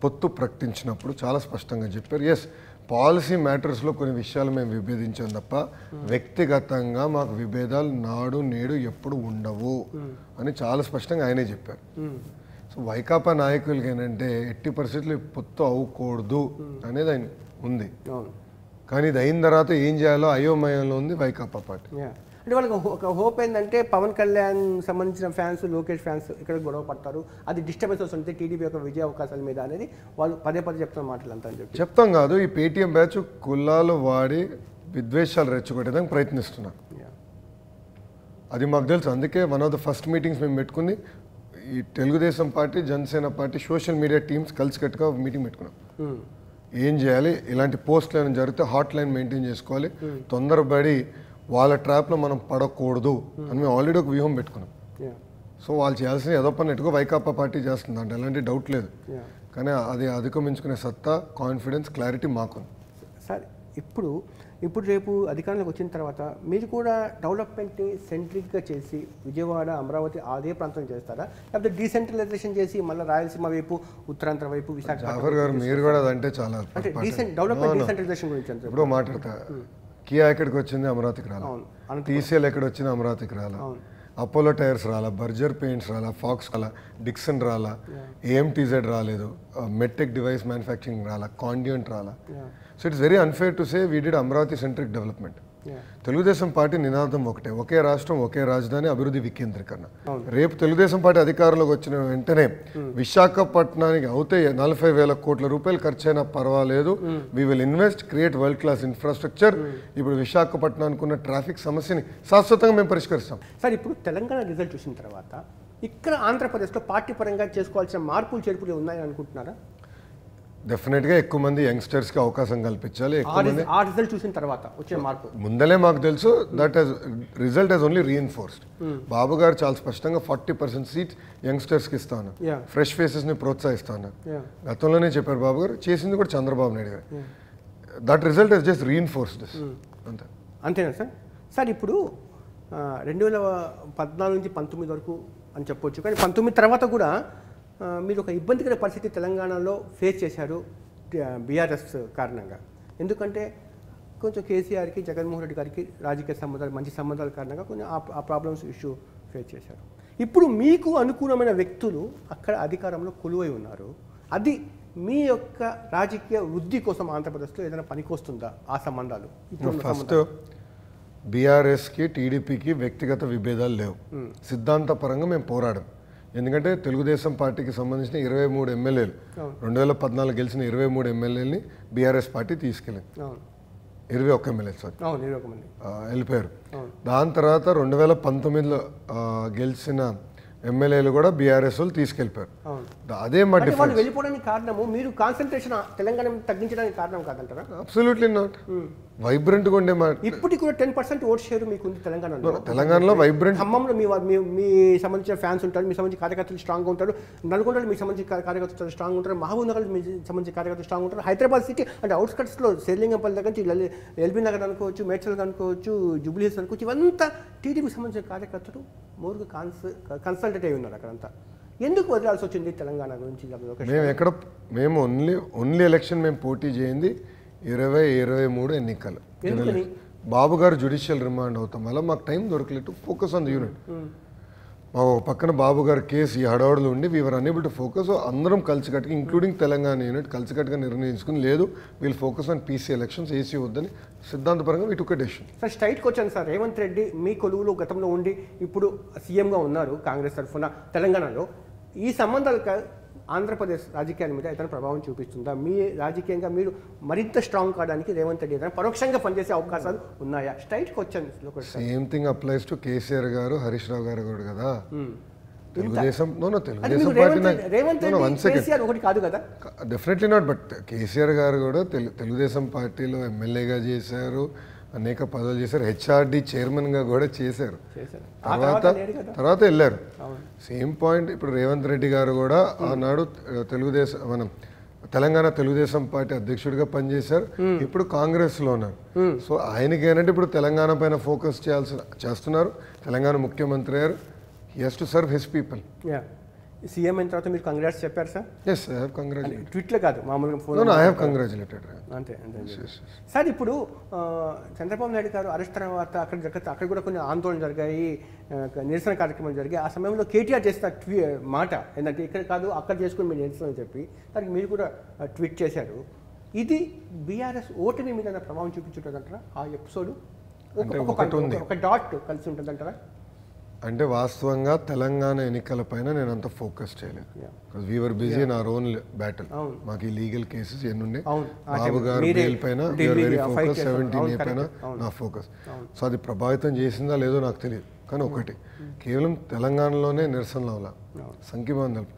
పొత్తు ప్రకటించినప్పుడు చాలా స్పష్టంగా చెప్పారు, ఎస్ పాలసీ మ్యాటర్స్లో కొన్ని విషయాలు మేము విభేదించాం తప్ప వ్యక్తిగతంగా మాకు విభేదాలు నాడు నేడు ఎప్పుడు ఉండవు అని చాలా స్పష్టంగా ఆయనే చెప్పారు. సో వైకాపా నాయకులకి ఏంటంటే ఎట్టి పరిస్థితులు పొత్తు అవ్వకూడదు అనేది ఆయన ఉంది, కానీ ఇది అయిన తర్వాత ఏం చేయాలో అయోమయంలో ఉంది వైకాపా పార్టీ. అంటే వాళ్ళకి ఒక హోప్ ఏంటంటే పవన్ కళ్యాణ్ సంబంధించిన ఫ్యాన్స్, లోకేష్ ఫ్యాన్స్ ఇక్కడ గొడవ పడతారు, అది డిస్టర్బెన్స్ వస్తుంది టీడీపీ యొక్క విజయ అవకాశాల మీద అనేది వాళ్ళు పదే చెప్తున్న మాటలు అంతా అని చెప్పి చెప్తాం కాదు. ఈ పేటీఎం బ్యాచ్ కులాలు వాడి విద్వేషాలు రెచ్చగొట్టేదానికి ప్రయత్నిస్తున్నారు, అది మాకు తెలుసు. అందుకే one of the first meetings మేము పెట్టుకుంది ఈ Telugu Desam party, Janasena party social media teams కలిసికట్టుగా మీటింగ్ పెట్టుకున్నాం. ఏం చేయాలి, ఇలాంటి పోస్టులు ఏమైనా జరిగితే హాట్ లైన్ మెయింటైన్ చేసుకోవాలి, తొందరపడి వాళ్ళ ట్రాప్లో మనం పడకూడదు అని మేము ఆల్రెడీ ఒక వ్యూహం పెట్టుకున్నాం. సో వాళ్ళు చేయాల్సిన ఏదో పని ఎటుకో వైకాపా పార్టీ చేస్తుంది అంటే ఎలాంటి డౌట్ లేదు, కానీ అది అధిగమించుకునే సత్తా, కాన్ఫిడెన్స్, క్లారిటీ మాకుంది. సార్ ఇప్పుడు రేపు అధికారంలోకి వచ్చిన తర్వాత మీరు కూడా డెవలప్మెంట్ సెంట్రిక్గా చేసి విజయవాడ, అమరావతి అదే ప్రాంతం చేస్తారా, లేకపోతే డీసెంట్రలైజేషన్ చేసి మళ్ళీ రాయలసీమ వైపు, ఉత్తరాంధ్ర వైపు, జాఫర్ గారు మీరు కూడా అదంటే చాలా అంటే డెవలప్మెంట్ డీసెంట్రలైజేషన్ గురించి అంటే ఇప్పుడు మాట్లాడతా. కియా ఎక్కడికి వచ్చింది? అమరావతికి రాలా. టీసీఎల్ ఎక్కడ వచ్చింది? అమరావతికి రాలా. అపోలో టైర్స్ రాలా, బర్జర్ పెయింట్స్ రాలా, ఫాక్స్ రాలా, డిక్సన్ రాలా, ఏఎంటీజెడ్ రాలేదు, మెట్టెక్ డివైస్ మ్యానుఫ్యాక్చరింగ్ రాలా, కాండియంట్ రాలా. So it's very unfair to say we did Amaravati centric development. Telugu Desam party నినాదం ఒకటే, ఒకే రాష్ట్రం ఒకే రాజధాని, అభివృద్ధి వికేంద్రీకరణ. రేపు తెలుగుదేశం పార్టీ అధికారంలోకి వచ్చిన వెంటనే విశాఖపట్నానికి అవుతే 40,000 కోట్ల రూపాయలు ఖర్చైనా పర్వాలేదు, we will invest, create world class infrastructure. ఇప్పుడు విశాఖపట్నానికి ఉన్న ట్రాఫిక్ సమస్యని శాశ్వతంగా మేము పరిష్కరిస్తాం. సార్ ఇప్పుడు తెలంగాణ రిజల్ట్ చూసిన తర్వాత ఇక్కడ ఆంధ్రప్రదేశ్లో పార్టీ పరంగా చేసుకోవాల్సిన మార్పులు చేర్పులు ఉన్నాయని అనుకుంటున్నారా? డెఫినెట్గా ఎక్కువ మంది యంగ్స్టర్స్కి అవకాశం కల్పించాలి. ఎక్కువ మంది ఆ రిజల్ట్ చూసిన తర్వాత వచ్చే మార్పు ముందలే మాకు తెలుసు that result has only reinforced. Babu గారు చాలా స్పష్టంగా 40% సీట్స్ యంగ్స్టర్స్కి ఇస్తా ఉన్నారు, ఫ్రెష్ ఫేసెస్ని ప్రోత్సహిస్తా ఉన్నారు. గతంలోనే చెప్పారు బాబు గారు, చేసింది కూడా చంద్రబాబు నాయుడు గారు. That result Hess just reinforced అంతే. అంతేనా సార్? సార్ ఇప్పుడు 2014 నుంచి 19 వరకు అని చెప్పొచ్చు, కానీ 19 తర్వాత కూడా మీరు ఒక ఇబ్బందికర పరిస్థితి తెలంగాణలో ఫేస్ చేశారు బీఆర్ఎస్ కారణంగా. ఎందుకంటే కొంచెం కేసీఆర్కి జగన్మోహన్ రెడ్డి గారికి రాజకీయ సంబంధాలు, మంచి సంబంధాల కారణంగా కొంచెం ఆ ప్రాబ్లమ్స్ ఇష్యూ ఫేస్ చేశారు. ఇప్పుడు మీకు అనుకూలమైన వ్యక్తులు అక్కడ అధికారంలో కొలువై ఉన్నారు. అది మీ యొక్క రాజకీయ వృద్ధి కోసం ఆంధ్రప్రదేశ్లో ఏదైనా పనికొస్తుందా ఆ సంబంధాలు? ఫస్ట్ బీఆర్ఎస్కి టీడీపీకి వ్యక్తిగత విభేదాలు లేవు, సిద్ధాంతపరంగా మేము పోరాడాం. ఎందుకంటే తెలుగుదేశం పార్టీకి సంబంధించిన 23 ఎమ్మెల్యేలు 2014 గెలిచిన 23 ఎమ్మెల్యేలని బీఆర్ఎస్ పార్టీ తీసుకెళ్ళింది. 21 ఎమ్మెల్యేలు సార్ వెళ్ళిపోయారు. దాని తర్వాత 2019లో గెలిచిన ఎమ్మెల్యేలు కూడా బీఆర్ఎస్ వాళ్ళు తీసుకెళ్ళిపోయారు. అదే మా డిఫరెన్స్. వెళ్ళిపోవడానికి కారణము మీరు కాన్సన్ట్రేషన్ తెలంగాణ తగ్గించడానికి కారణం కాదంటారా? Absolutely not. వైబ్రెంట్గా ఉండే ఇప్పటికి కూడా 10% ఓట్ షేర్ మీకు ఉంది తెలంగాణలో వైబ్రెంట్. ఖమ్మంలో మీ సంబంధించిన ఫ్యాన్స్ ఉంటారు, మీ సంబంధించిన కార్యకర్తలు స్ట్రాంగ్గా ఉంటారు. నల్గొండలో మీకు సంబంధించిన కార్యకర్తలు స్ట్రాంగ్ ఉంటారు. మహబూబ్ నగర్ మీ సంబంధించిన కార్యకర్తలు స్ట్రాంగ్ ఉంటారు. హైదరాబాద్ సిటీ అంటే అవుట్స్కట్స్లో శేర్లింగంపల్లి దగ్గర నుంచి ఎల్బీ నగర్ అనుకోవచ్చు, మేడ్చల్ అనుకోవచ్చు, జూబ్లీ హిల్స్ అనుకోవచ్చు, ఇవంతా టీడీపీకి సంబంధించిన కార్యకర్తలు మోరుగా కన్సల్టేట్ అయి ఉన్నారు అక్కడంతా. ఎందుకు వదలాల్సి వచ్చింది తెలంగాణ గురించి? మేము ఓన్లీ ఎలక్షన్ మేము పోటీ చేయింది 2023 ఎన్నికలు. బాబు గారు జ్యుడిషియల్ రిమాండ్ అవుతాం వల్ల మాకు టైం దొరకలేదు to focus on the unit. మా పక్కన బాబు గారు కేసు ఈ హడావుడులో ఉండి వీఆర్ అనేబుల్ టు ఫోకస్. అందరం కలిసికట్టుగా ఇంక్లూడింగ్ తెలంగాణ యూనిట్ కలిసికట్టుగా నిర్ణయించుకుని లేదు వీళ్ళు focus on PC elections, AC వద్దని సిద్ధాంతపరంగా we took a decision. Sir స్ట్రైట్కి వచ్చాను సార్. రేవంత్ రెడ్డి మీ కొలువులో గతంలో ఉండి ఇప్పుడు సీఎంగా ఉన్నారు కాంగ్రెస్ తరఫున తెలంగాణలో. ఈ సంబంధాలు ఆంధ్రప్రదేశ్ రాజకీయాల మీద ఏదైనా ప్రభావం చూపిస్తుందా? మీ రాజకీయంగా మీరు మరింత స్ట్రాంగ్ కావడానికి రేవంత్ రెడ్డి ఏదైనా పరోక్షంగా పనిచేసే అవకాశాలు ఉన్నాయా? స్ట్రైట్కి వచ్చాను. Same thing applies to KCR గారు, హరీష్ రావు గారు కూడా కదా. తెలుగుదేశం ఒకటి కాదు కదా. Definitely not. బట్ కేసీఆర్ గారు కూడా తెలుగుదేశం పార్టీలో ఎమ్మెల్యేగా చేశారు, అనేక పదవులు చేశారు, హెచ్ఆర్డి చైర్మన్గా కూడా చేశారు. తర్వాత వెళ్ళారు. సేమ్ పాయింట్ ఇప్పుడు రేవంత్ రెడ్డి గారు కూడా ఆనాడు తెలంగాణ తెలుగుదేశం పార్టీ అధ్యక్షుడిగా పనిచేశారు, ఇప్పుడు కాంగ్రెస్లో ఉన్నారు. సో ఆయనకి ఏంటంటే ఇప్పుడు తెలంగాణ పైన ఫోకస్ చేస్తున్నారు. తెలంగాణ ముఖ్యమంత్రి గారు he has to serve his people. CM అయిన తర్వాత మీరు కంగ్రాట్స్ చెప్పారు sir? Yes, I have congratulated. ట్వీట్లో కాదు, మామూలుగా ఫోన్. I have congratulated. అంతే. సార్ ఇప్పుడు చంద్రబాబు నాయుడు గారు అరెస్ట్ తర్వాత అక్కడ కూడా కొన్ని ఆందోళనలు జరిగాయి, నిరసన కార్యక్రమాలు జరిగాయి. ఆ సమయంలో కేటీఆర్ చేసిన మాట ఏంటంటే ఇక్కడ కాదు అక్కడ చేసుకుని మీరు నిరసన అని చెప్పి దానికి మీరు కూడా ట్వీట్ చేశారు. ఇది బీఆర్ఎస్ ఓటమి మీద ప్రభావం చూపించుంటుందంటారా? ఆ ఎపిసోడ్ ఒక డాట్ కలిసి ఉంటుందంటారా? అంటే వాస్తవంగా తెలంగాణ ఎన్నికల పైన నేను అంత ఫోకస్ చేయలేదు. We're busy in our own battle. మాకు ఈ లీగల్ కేసెస్ ఎన్నుండే, బాబు గారు బెయిల్ పైన వెరీ ఫోకస్, 17A పైన నా ఫోకస్. సో అది ప్రభావితం చేసిందా లేదో నాకు తెలియదు. కానీ ఒకటి, కేవలం తెలంగాణలోనే నిరసనలు అవలా, సంఖ్యబంధాలు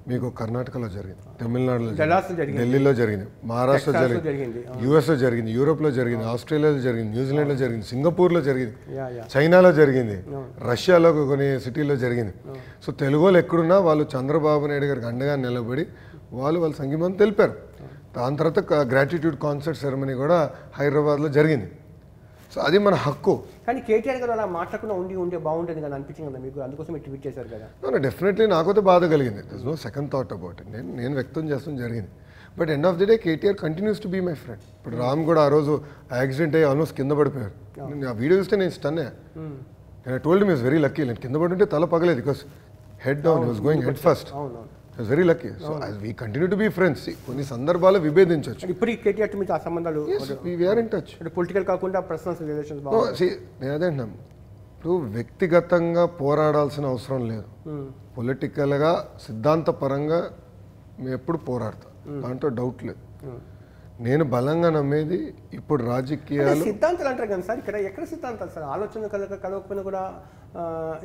మీకు కర్ణాటకలో జరిగింది, తమిళనాడులో జరిగింది, ఢిల్లీలో జరిగింది, మహారాష్ట్రలో జరిగింది, యూఎస్లో జరిగింది, యూరోప్లో జరిగింది, ఆస్ట్రేలియాలో జరిగింది, న్యూజిలాండ్లో జరిగింది, సింగపూర్లో జరిగింది, చైనాలో జరిగింది, రష్యాలో కొన్ని సిటీలో జరిగింది. సో తెలుగు వాళ్ళు ఎక్కడున్నా వాళ్ళు చంద్రబాబు నాయుడు గారికి అండగా నిలబడి వాళ్ళ సంఘీభావం తెలిపారు. దాని తర్వాత గ్రాటిట్యూడ్ కాన్సర్ట్ సెరమనీ కూడా హైదరాబాద్లో జరిగింది. సో అది మన హక్కు. కానీ కేటీఆర్ గారు అలా మాట్లాడకుండా ఉంటే బాగుంటుంది కదా అనిపించింది కదా మీకు, అందుకోసం మీరు ట్వీట్ చేశారు కదా? డెఫినెట్లీ నాకైతే బాధ కలిగింది. This no second thought about it. నేను వ్యక్తం చేస్తాం జరిగింది. But end of the day KTR continues to be my friend. ఇప్పుడు రామ్ కూడా ఆ రోజు యాక్సిడెంట్ అయ్యి ఆల్మోస్ట్ కింద పడిపోయారు. ఆ వీడియో చూస్తే నేను స్టన్నే. నేను told me is very lucky. నేను కింద పడుంటే తల పగలేదు, because head down, was going head first. I very lucky. So as we continue to be friends. కొన్ని సందర్భాల్లో విభేదించవచ్చు. ఇప్పుడు కేటీఆర్ మీతో ఆ సంబంధాలు వీఆర్ ఇన్ టచ్. పొలిటికల్ కాకుండా పర్సనల్ రిలేషన్స్. నేను అదే అంటున్నాను, ఇప్పుడు వ్యక్తిగతంగా పోరాడాల్సిన అవసరం లేదు. పొలిటికల్గా సిద్ధాంతపరంగా మేము ఎప్పుడు పోరాడతాం, దాంట్లో డౌట్ లేదు. నేను బలంగా నమ్మేది ఇప్పుడు రాజకీయాలు సిద్ధాంతాలు అంటారు కదా సార్. ఇక్కడ ఎక్కడ సిద్ధాంతాలు సార్? ఆలోచన కలవకపోయినా కూడా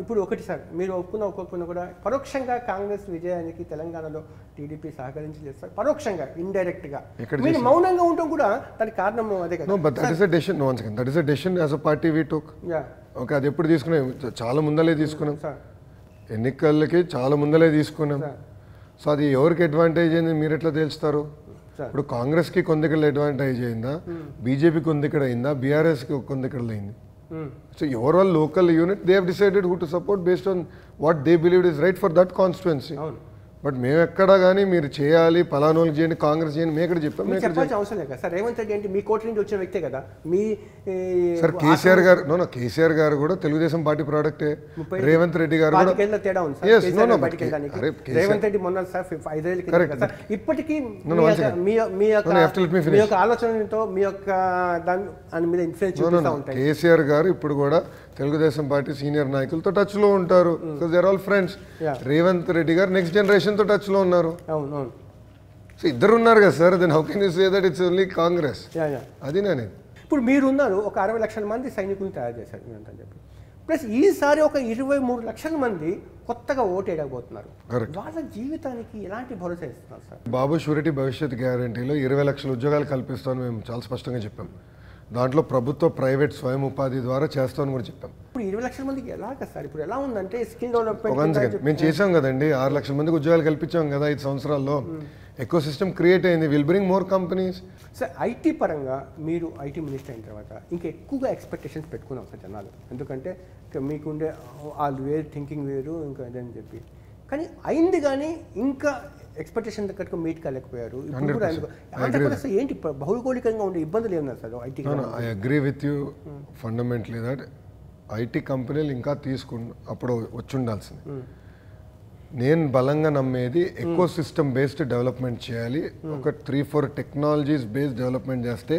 ఇప్పుడు ఒకటి సార్, మీరు ఒప్పుకున్న కూడా పరోక్షంగా కాంగ్రెస్ విజయానికి తెలంగాణలో టీడీపీ సహకరించలేదు సార్, పరోక్షంగా ఇండైరెక్ట్గా మీరు మౌనంగా ఉండటం కూడా దానికి కారణం అదే కదా. But that is a decision, no one second, that is a decision as a party we took. Okay, అది ఎప్పుడు తీసుకున్నాం? చాలా ముందలే తీసుకున్నాం సార్, ఎన్నికలకి చాలా ముందలే తీసుకున్నాం. సో అది ఎవరికి అడ్వాంటేజ్ అయింది మీరు ఎట్లా తేల్చుతారు? ఇప్పుడు కాంగ్రెస్కి కొందికలు అడ్వాంటేజ్ అయిందా, బీజేపీకి కొందికడ అయిందా, బీఆర్ఎస్కి కొందికడలు అయింది? So ever local unit they have decided who to support based on what they believe is right for that constituency. But మేము ఎక్కడా కానీ మీరు చేయాలి పలానోళ్ళకి చేయండి కాంగ్రెస్ చేయండి మేము ఎక్కడ చెప్పాం? చెప్పాల్సిన అవసరం లేదు కదా సార్. రేవంత్ రెడ్డి అంటే మీ కోట నుంచి వచ్చిన వ్యక్తే కదా. మీ సార్ కేసీఆర్ గారు కేసీఆర్ గారు కూడా తెలుగుదేశం పార్టీ ప్రోడక్టే, రేవంత్ రెడ్డి గారు కూడా తేడా ఉంది. రేవంత్ రెడ్డి మొన్న సార్ 5 ఏళ్ళ కింద ఇప్పటికీ మీ యొక్క ఆలోచనతో మీ యొక్క దాని మీద ఇన్ఫ్లుయెన్స్ చూపిస్తూ ఉంటాయి. కేసీఆర్ గారు ఇప్పుడు కూడా తెలుగుదేశం పార్టీ సీనియర్ నాయకులతో టచ్ లో ఉంటారు, because they are all friends. Revanth Reddy గారు నెక్స్ట్ జనరేషన్ తో టచ్ లో ఉన్నారు. సో ఇద్దరు ఉన్నారు కదా sir, then how can you say that it's only Congress? అది నేను ఇప్పుడు మీరున్నారు, ఒక 60 లక్షల మంది సైనికులను తయారు చేశారు మీరంతా చెప్పి, ప్లస్ ఈసారి ఒక 23 లక్షల మంది కొత్తగా ఓటేయకపోతున్నారు. వాళ్ళ జీవితానికి ఎలాంటి భరోసా ఇస్తున్నారు సార్? బాబు షూరిటీ భవిష్యత్ గ్యారంటీలో 20 లక్షల ఉద్యోగాలు కల్పిస్తామని మేము చాలా స్పష్టంగా చెప్పాం. దాంట్లో ప్రభుత్వ ప్రైవేట్ స్వయం ఉపాధి ద్వారా చేస్తామని కూడా చెప్పాం. ఇప్పుడు 20 లక్షల మందికి ఎలాగ సార్? ఇప్పుడు ఎలా ఉందంటే స్కిల్ డెవలప్మెంట్ మేము చేసాం కదండి, 6 లక్షల మందికి ఉద్యోగాలు కల్పించాం కదా 5 సంవత్సరాల్లో. ఎకో సిస్టమ్ క్రియేట్ అయింది, will bring more companies. Sir IT పరంగా మీరు ఐటీ మినిస్టర్ అయిన తర్వాత ఇంకా ఎక్కువగా ఎక్స్పెక్టేషన్స్ పెట్టుకున్నాం సార్ జనాలు, ఎందుకంటే మీకుండే వాళ్ళు వేరు థింకింగ్ వేరు ఇంకా అదని చెప్పి, కానీ అయింది కానీ ఇంకా ఎక్స్పెక్టేషన్ దగ్గరకు మీట్ కాలేకపోయారు. ఏంటి భౌగోళికంగా ఉండే ఇబ్బందులు ఏమన్నారు sir IT? I agree with you fundamentally that IT కంపెనీలు ఇంకా అప్పుడు వచ్చి ఉండాల్సింది. నేను బలంగా నమ్మేది ఎకో సిస్టమ్ బేస్డ్ డెవలప్మెంట్ చేయాలి. ఒక 3-4 టెక్నాలజీస్ బేస్డ్ డెవలప్మెంట్ చేస్తే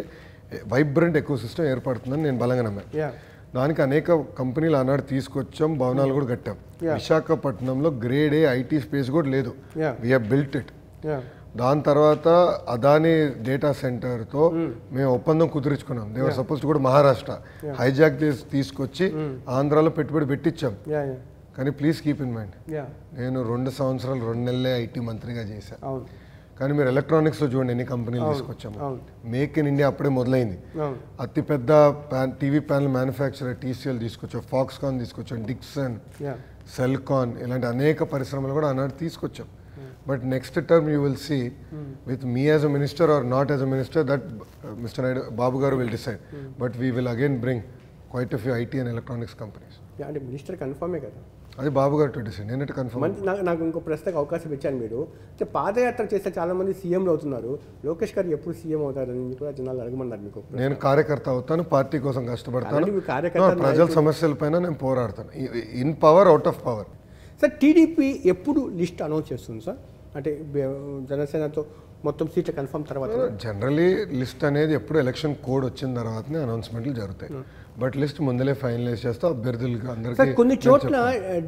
వైబ్రెంట్ ఎకో సిస్టమ్ ఏర్పడుతుందని నేను బలంగా నమ్మాను. దానికి అనేక కంపెనీలు ఆనాడు తీసుకొచ్చాం, భవనాలు కూడా కట్టాం. విశాఖపట్నంలో గ్రేడ్ ఏ ఐటీ స్పేస్ కూడా లేదు, వీ హ్యావ్ బిల్ట్ ఇట్. దాని తర్వాత అదానీ డేటా సెంటర్తో మేము ఒప్పందం కుదుర్చుకున్నాం. దేవర్ సపోజ్ కూడా మహారాష్ట్ర హైజాక్ తీసుకొచ్చి ఆంధ్రాలో పెట్టుబడి పెట్టించాం. కానీ ప్లీజ్ కీప్ ఇన్ మైండ్, నేను 2 సంవత్సరాలు 2 నెలలే ఐటీ మంత్రిగా చేశాను. కానీ మీరు ఎలక్ట్రానిక్స్లో చూడండి ఎన్ని కంపెనీలు తీసుకొచ్చాము. మేక్ ఇన్ ఇండియా అప్పుడే మొదలైంది. అతిపెద్ద టీవీ ప్యానల్ మ్యానుఫ్యాక్చరర్ టీసీఎల్ తీసుకొచ్చాం, ఫాక్స్కాన్ తీసుకొచ్చాం, డిక్సన్, సెల్కాన్, ఇలాంటి అనేక పరిశ్రమలు కూడా ఆనాడు తీసుకొచ్చాం. But next term you will see with me as a minister or not as a minister that mister Naidu Babu గారు will decide. But we will again bring quite a few IT and electronics companies. అంటే minister కన్ఫర్మే కదా, అది బాబు గారు to decide, నేను confirm. నాకు ఇంకో ప్రశ్నకు అవకాశం ఇచ్చాను. మీరు పాదయాత్ర చేస్తే చాలా మంది సీఎంలు అవుతున్నారు, లోకేష్ గారు ఎప్పుడు సీఎం అవుతారని కూడా జనాలు అడగమన్నారు. మీకు నేను కార్యకర్త అవుతాను, పార్టీ కోసం కష్టపడతాను, ప్రజల సమస్యల పైన నేను పోరాడతాను, in power out of power. Sir TDP ఎప్పుడు లిస్ట్ అనౌన్స్ చేస్తుంది సార్? అంటే జనసేనతో మొత్తం సీట్ల కన్ఫర్మ్ తర్వాత జనరలీ లిస్ట్ అనేది ఎప్పుడు ఎలక్షన్ కోడ్ వచ్చిన తర్వాతనే అనౌన్స్మెంట్లు జరుగుతాయి. బట్ లిస్ట్ ముందలే ఫైనలైజ్ చేస్తే అభ్యర్థులకు అందరికీ కొన్ని చోట్ల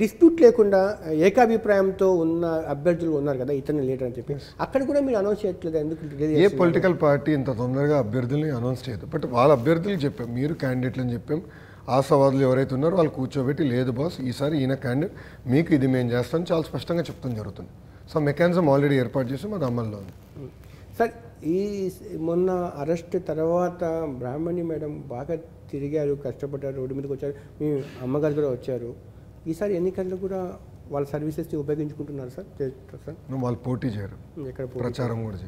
డిస్ప్యూట్ లేకుండా ఏకాభిప్రాయంతో ఉన్న అభ్యర్థులు ఉన్నారు కదా ఇతను లీడర్ అని చెప్పి, అక్కడ కూడా మీరు అనౌన్స్ చేయట్లేదు ఎందుకు? ఏ పొలిటికల్ పార్టీ ఇంత తొందరగా అభ్యర్థుల్ని అనౌన్స్ చేయదు. బట్ వాళ్ళ అభ్యర్థులకు చెప్పాం, మీరు క్యాండిడేట్లు అని చెప్పాం. ఆశావాదులు ఎవరైతే ఉన్నారో వాళ్ళు కూర్చోబెట్టి లేదు బాస్ ఈసారి ఈయన క్యాండిడేట్, మీకు ఇది మేము చేస్తాం చాలా స్పష్టంగా చెప్తాం జరుగుతుంది. సో మెకానిజం ఆల్రెడీ ఏర్పాటు చేసాం, అది అమల్లో ఉంది. సార్ ఈ మొన్న అరెస్ట్ తర్వాత బ్రాహ్మణి మేడం బాగా తిరిగారు, కష్టపడ్డారు, రోడ్డు మీదకి వచ్చారు, మీ అమ్మగారు కూడా వచ్చారు. ఈసారి ఎన్నికల్లో కూడా వాళ్ళ సర్వీసెస్ని ఉపయోగించుకుంటున్నారు సార్? సార్ వాళ్ళు పోటీ చేయరు, ఎక్కడ ప్రచారం కూడా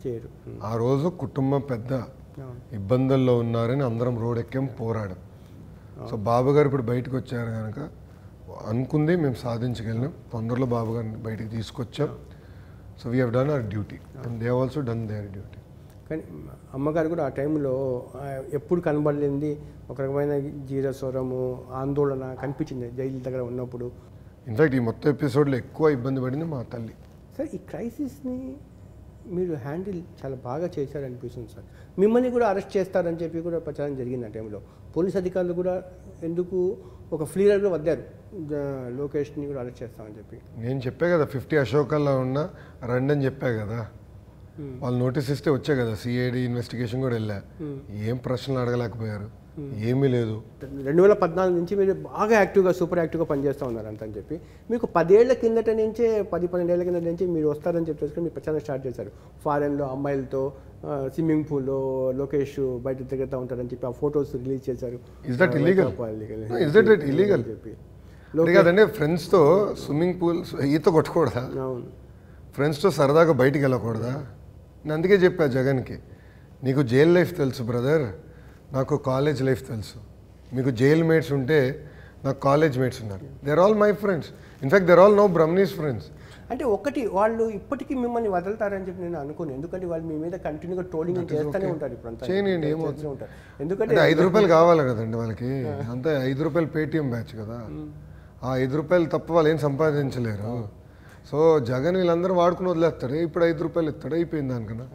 చేయరు. ఆ రోజు కుటుంబం పెద్ద ఇబ్బందుల్లో ఉన్నారని అందరం రోడ్ ఎక్కాం, పోరాడం. సో బాబు గారు ఇప్పుడు బయటకు వచ్చారు కనుక అనుకుంది మేము సాధించగలిగినాం. తొందరలో బాబు గారిని బయటికి తీసుకొచ్చాం. So we have done our duty and they have also done their duty. కానీ అమ్మగారు కూడా ఆ టైంలో ఎప్పుడు కనబడలేంది ఒక రకమైన జీరస్వరము, ఆందోళన కనిపించింది జైలు దగ్గర ఉన్నప్పుడు. ఇన్ఫ్యాక్ట్ ఈ మొత్తం ఎపిసోడ్లో ఎక్కువ ఇబ్బంది పడింది మా తల్లి. సార్ ఈ క్రైసిస్ని మీరు హ్యాండిల్ చాలా బాగా చేశారనిపిస్తుంది సార్. మిమ్మల్ని కూడా అరెస్ట్ చేస్తారని చెప్పి కూడా ప్రచారం జరిగింది ఆ టైంలో. పోలీస్ అధికారులు కూడా ఎందుకు ఒక ఫ్లీరర్గా వద్దారు, లోకేష్ని కూడా అరెస్ట్ చేస్తామని చెప్పి. నేను చెప్పా కదా 50 అశోకాల్లో ఉన్న రండి అని చెప్పా కదా, వాళ్ళు నోటీస్ ఇస్తే వచ్చా కదా, సిఐడి ఇన్వెస్టిగేషన్ కూడా వెళ్ళా, ఏం ప్రశ్నలు అడగలేకపోయారు. ఏమీ లేదు. 2014 నుంచి మీరు బాగా యాక్టివ్గా సూపర్ యాక్టివ్గా పనిచేస్తూ ఉన్నారు అంత అని చెప్పి మీకు 10 ఏళ్ల కిందట నుంచే 10-12 ఏళ్ల కిందట నుంచి మీరు వస్తారని చెప్పేసి మీరు ప్రచారం స్టార్ట్ చేశారు. ఫారెన్లో అమ్మాయిలతో స్విమ్మింగ్ పూల్లో లోకేష్ బయట తిరుగుతూ ఉంటారని చెప్పి ఆ ఫోటోస్ రిలీజ్ చేశారు. Is that illegal? Is that illegal చెప్పి కదండి. ఫ్రెండ్స్తో స్విమ్మింగ్ పూల్ ఈత కొట్టకూడదా? అవును. ఫ్రెండ్స్తో సరదాగా బయటికి వెళ్ళకూడదా? నేను అందుకే చెప్పా జగన్కి, నీకు జైల్ లైఫ్ తెలుసు బ్రదర్, నాకు కాలేజ్ లైఫ్ తెలుసు. మీకు జైల్ మేట్స్ ఉంటే నాకు కాలేజ్ మేట్స్ ఉన్నారు. They're all my friends. In fact they're all no brahmins friends. అంటే ఒకటి వాళ్ళు ఇప్పటికీ మిమ్మల్ని వదులుతారని చెప్పి నేను అనుకోను. ఎందుకంటే వాళ్ళు మీ మీద కంటిన్యూగా ట్రోలింగ్ చేస్తూనే ఉంటారు. ఇప్పుడు చేయనండి, ఏమవుతుంది ఉంటారు. ఎందుకంటే ₹5 కావాలి కదండి వాళ్ళకి. అంతే ₹5 పేటిఎం బ్యాచ్ కదా. ఆ ₹5 తప్ప వాళ్ళు ఏం సంపాదించలేరు. సో జగన్ వీళ్ళందరూ వాడుకుని వదిలేస్తారు. ఇప్పుడు ₹5 ఇస్తాడు, అయిపోయింది దానికన్నా.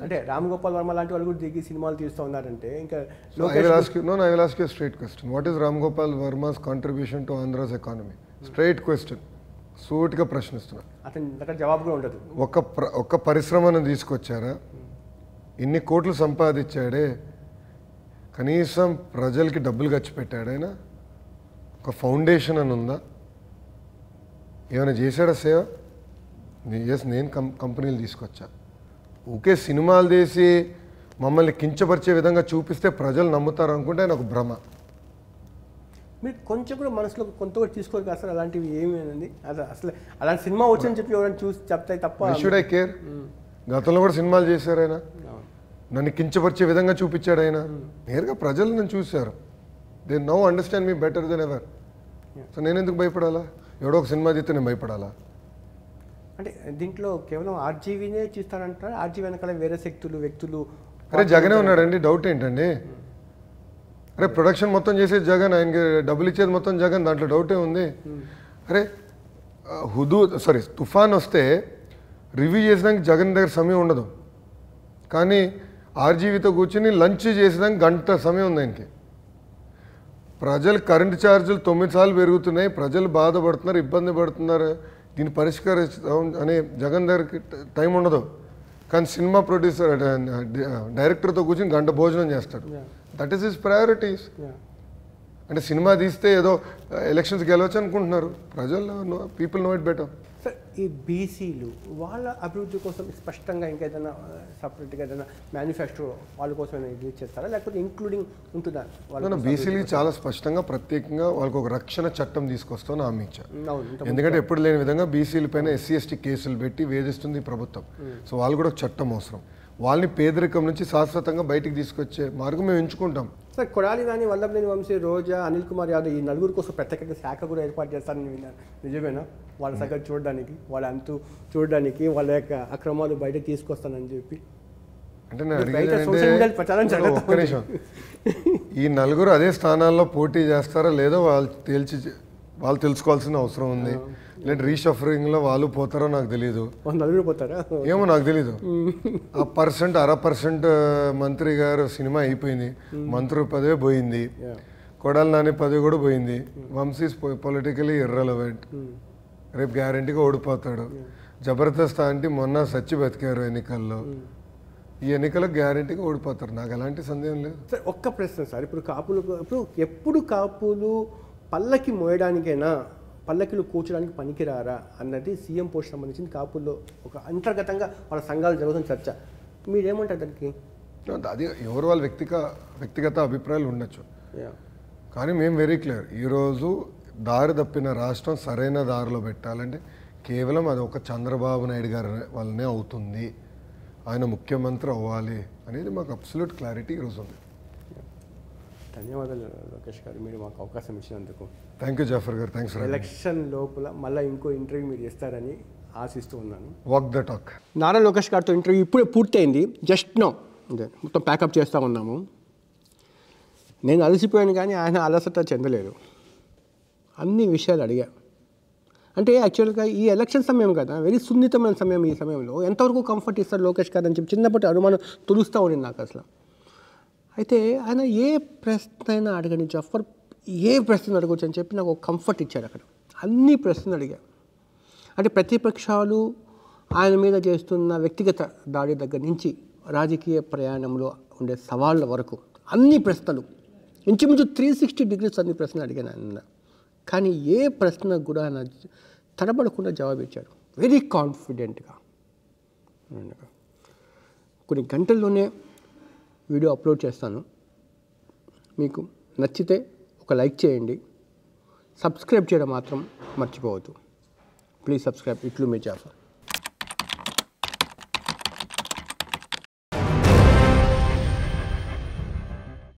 అంటే రామ్ గోపాల్ వర్మ లాంటి వాళ్ళు కూడా దిగి సినిమాలు తీస్తూ ఉన్నారంటే ఇంకా I will ask you a straight question. What is Ram Gopal Verma's contribution to Andhra's economy? Straight question. సూటిగా ప్రశ్నిస్తున్నా. అతని దగ్గర జవాబు కూడా ఉండదు. ఒక్క పరిశ్రమను తీసుకొచ్చారా? ఇన్ని కోట్లు సంపాదించాడే, కనీసం ప్రజలకి డబ్బులు ఖర్చు పెట్టాడైనా? ఒక ఫౌండేషన్ అని ఉందా? ఏమైనా చేశాడా సేవ? నేను కంపెనీలు తీసుకొచ్చా. ఊకే సినిమాలు తీసి మమ్మల్ని కించపరిచే విధంగా చూపిస్తే ప్రజలు నమ్ముతారు అనుకుంటే ఆయన ఒక భ్రమ. మీరు కొంచెం కూడా మనసులో కొంత కూడా తీసుకోరు కదా అసలు అలాంటివి ఏమేనండి? అసలు అలాంటి సినిమా వచ్చని చెప్పి ఎవరైనా చూసి చెప్తాయి తప్ప షుడ్ ఐ కేర్? గతంలో కూడా సినిమాలు చేశారు ఆయన, నన్ను కించపరిచే విధంగా చూపించాడు ఆయన. నేరుగా ప్రజలు నన్ను చూశారు. They now understand me better than ever. So నేను ఎందుకు భయపడాలా? ఎవడో ఒక సినిమా తీస్తే నేను భయపడాలా? అంటే దీంట్లో కేవలం ఆర్జీవీనే చూస్తారంటారు. ఆర్జీవీ వెనకాల వేరే శక్తులు వ్యక్తులు. అరే జగనే ఉన్నాడండి, డౌట్ ఏంటండి? అరే ప్రొడక్షన్ మొత్తం చేసేది జగన్, ఆయనకి డబ్బులు ఇచ్చేది మొత్తం జగన్, దాంట్లో డౌటే ఉంది. అరే తుఫాన్ వస్తే రివ్యూ చేసినాక జగన్ దగ్గర సమయం ఉండదు, కానీ ఆర్జీవీతో కూర్చుని లంచ్ చేసినాక గంట సమయం ఉంది ఆయనకి. ప్రజలు కరెంటు ఛార్జీలు 9 సార్లు పెరుగుతున్నాయి, ప్రజలు బాధపడుతున్నారు, ఇబ్బంది పడుతున్నారు, దీన్ని పరిష్కరిస్తాం అనే జగన్ దగ్గరికి టైం ఉండదు. కానీ సినిమా ప్రొడ్యూసర్ డైరెక్టర్తో కూర్చొని గంట భోజనం చేస్తాడు. That is his priorities. అంటే సినిమా తీస్తే ఏదో ఎలక్షన్స్ గెలవచ్చు అనుకుంటున్నారు ప్రజలు. People know it better. Sir ఈ బీసీలు వాళ్ళ అభివృద్ధి కోసం స్పష్టంగా ఇంకేదైనా సపరేట్గా ఏదైనా మేనిఫెస్టో వాళ్ళ కోసం రిలీజ్ చేస్తారా, లేకపోతే ఇంక్లూడింగ్ ఉంటుందా? వాళ్ళ బీసీలకి చాలా స్పష్టంగా ప్రత్యేకంగా వాళ్ళకి ఒక రక్షణ చట్టం తీసుకొస్తామని హామీ ఇచ్చారు. ఎందుకంటే ఎప్పుడు లేని విధంగా బీసీల పైన SC/ST కేసులు పెట్టి వేధిస్తుంది ప్రభుత్వం. సో వాళ్ళు కూడా ఒక చట్టం అవసరం. వాళ్ళని పేదరికం నుంచి శాశ్వతంగా బయటికి తీసుకొచ్చే మార్గం మేము ఎంచుకుంటాం. సార్ కొడాలి నాని, వల్లభనేని వంశీ, రోజా, అనిల్ కుమార్ యాదవ్ ఈ నలుగురు కోసం ప్రత్యేకంగా శాఖ కూడా ఏర్పాటు చేస్తారని విన్నాను. నిజమేనా? వాళ్ళ సంగతి చూడడానికి, వాళ్ళ అంతు చూడడానికి, వాళ్ళ యొక్క అక్రమాలు బయట తీసుకొస్తానని చెప్పి అంటే ఒక్క నిమిషం, ఈ నలుగురు అదే స్థానాల్లో పోటీ చేస్తారా లేదో వాళ్ళు తెలుసుకోవాల్సిన అవసరం ఉంది. లేదా రీషఫరింగ్లో వాళ్ళు పోతారో నాకు తెలీదు. నలుగురు పోతారా ఏమో నాకు తెలీదు. ఆ 1% మంత్రి గారు సినిమా అయిపోయింది, మంత్రి పదవి పోయింది, కొడాలి నాని పదవి కూడా పోయింది. వంశీ పొలిటికలీ ఇర్రెలవెంట్, రేపు గ్యారంటీగా ఓడిపోతాడు. జబర్దస్త్ అంటే మొన్న సచ్చి బతికారు ఎన్నికల్లో, ఈ ఎన్నికలకు గ్యారంటీగా ఓడిపోతారు, నాకు ఎలాంటి సందేహం లేదు. సార్ ఒక్క ప్రశ్న సార్, ఎప్పుడు కాపులు పల్లకి మోయడానికైనా పల్లకిలు కూర్చోడానికి పనికిరారా అన్నది సీఎం పోస్ట్ సంబంధించింది కాపుల్లో ఒక అంతర్గతంగా వాళ్ళ సంఘాలు జరుగుతున్న చర్చ. మీరేమంటారు దానికి? అది ఎవరు వాళ్ళ వ్యక్తిగత అభిప్రాయాలు ఉండొచ్చు, కానీ మేము వెరీ క్లియర్. ఈరోజు దారి తప్పిన రాష్ట్రం సరైన దారిలో పెట్టాలంటే కేవలం అది ఒక చంద్రబాబు నాయుడు గారి వల్లనే అవుతుంది. ఆయన ముఖ్యమంత్రి అవ్వాలి అనేది మాకు అబ్సల్యూట్ క్లారిటీ ఈరోజు ఉంది. ధన్యవాదాలు లోకేష్ గారు, మీరు మాకు అవకాశం ఇచ్చినందుకు. థ్యాంక్ యూ జాఫర్ గారు. థ్యాంక్స్. ఎలక్షన్ లోపల మళ్ళీ ఇంకో ఇంటర్వ్యూ మీరు చేస్తారని ఆశిస్తూ ఉన్నాను. Walk the talk. Nara Lokesh గారితో ఇంటర్వ్యూ ఇప్పుడే పూర్తయింది. జస్ట్ నో మొత్తం ప్యాకప్ చేస్తూ ఉన్నాము. నేను అలసిపోయాను కానీ ఆయన అలసట చెందలేదు. అన్ని విషయాలు అడిగా. అంటే యాక్చువల్గా ఈ ఎలక్షన్ సమయం కదా, వెరీ సున్నితమైన సమయం. ఈ సమయంలో ఎంతవరకు కంఫర్ట్ ఇస్తారు లోకేష్ గారు అని చెప్పి చిన్నప్పటి అనుమానం తులుస్తూ ఉండింది నాకు అసలు. అయితే ఆయన ఏ ప్రశ్న అయినా అడగని, జఫర్ ఏ ప్రశ్న అడగవచ్చు అని చెప్పి నాకు ఒక కంఫర్ట్ ఇచ్చాడు. అక్కడ అన్ని ప్రశ్నలు అడిగా. అంటే ప్రతిపక్షాలు ఆయన మీద చేస్తున్న వ్యక్తిగత దాడి దగ్గర నుంచి రాజకీయ ప్రయాణంలో ఉండే సవాళ్ళ వరకు అన్ని ప్రశ్నలు ఇంచుమించు 360 degrees అన్ని ప్రశ్నలు అడిగాను ఆయన. కానీ ఏ ప్రశ్న కూడా ఆయన తడబడకుండా జవాబు ఇచ్చారు, వెరీ కాన్ఫిడెంట్గా. కొన్ని గంటల్లోనే వీడియో అప్లోడ్ చేస్తాను. మీకు నచ్చితే ఒక లైక్ చేయండి, సబ్స్క్రైబ్ చేయడం మాత్రం మర్చిపోవద్దు. Please subscribe. ఇట్లు మీ జాఫర్.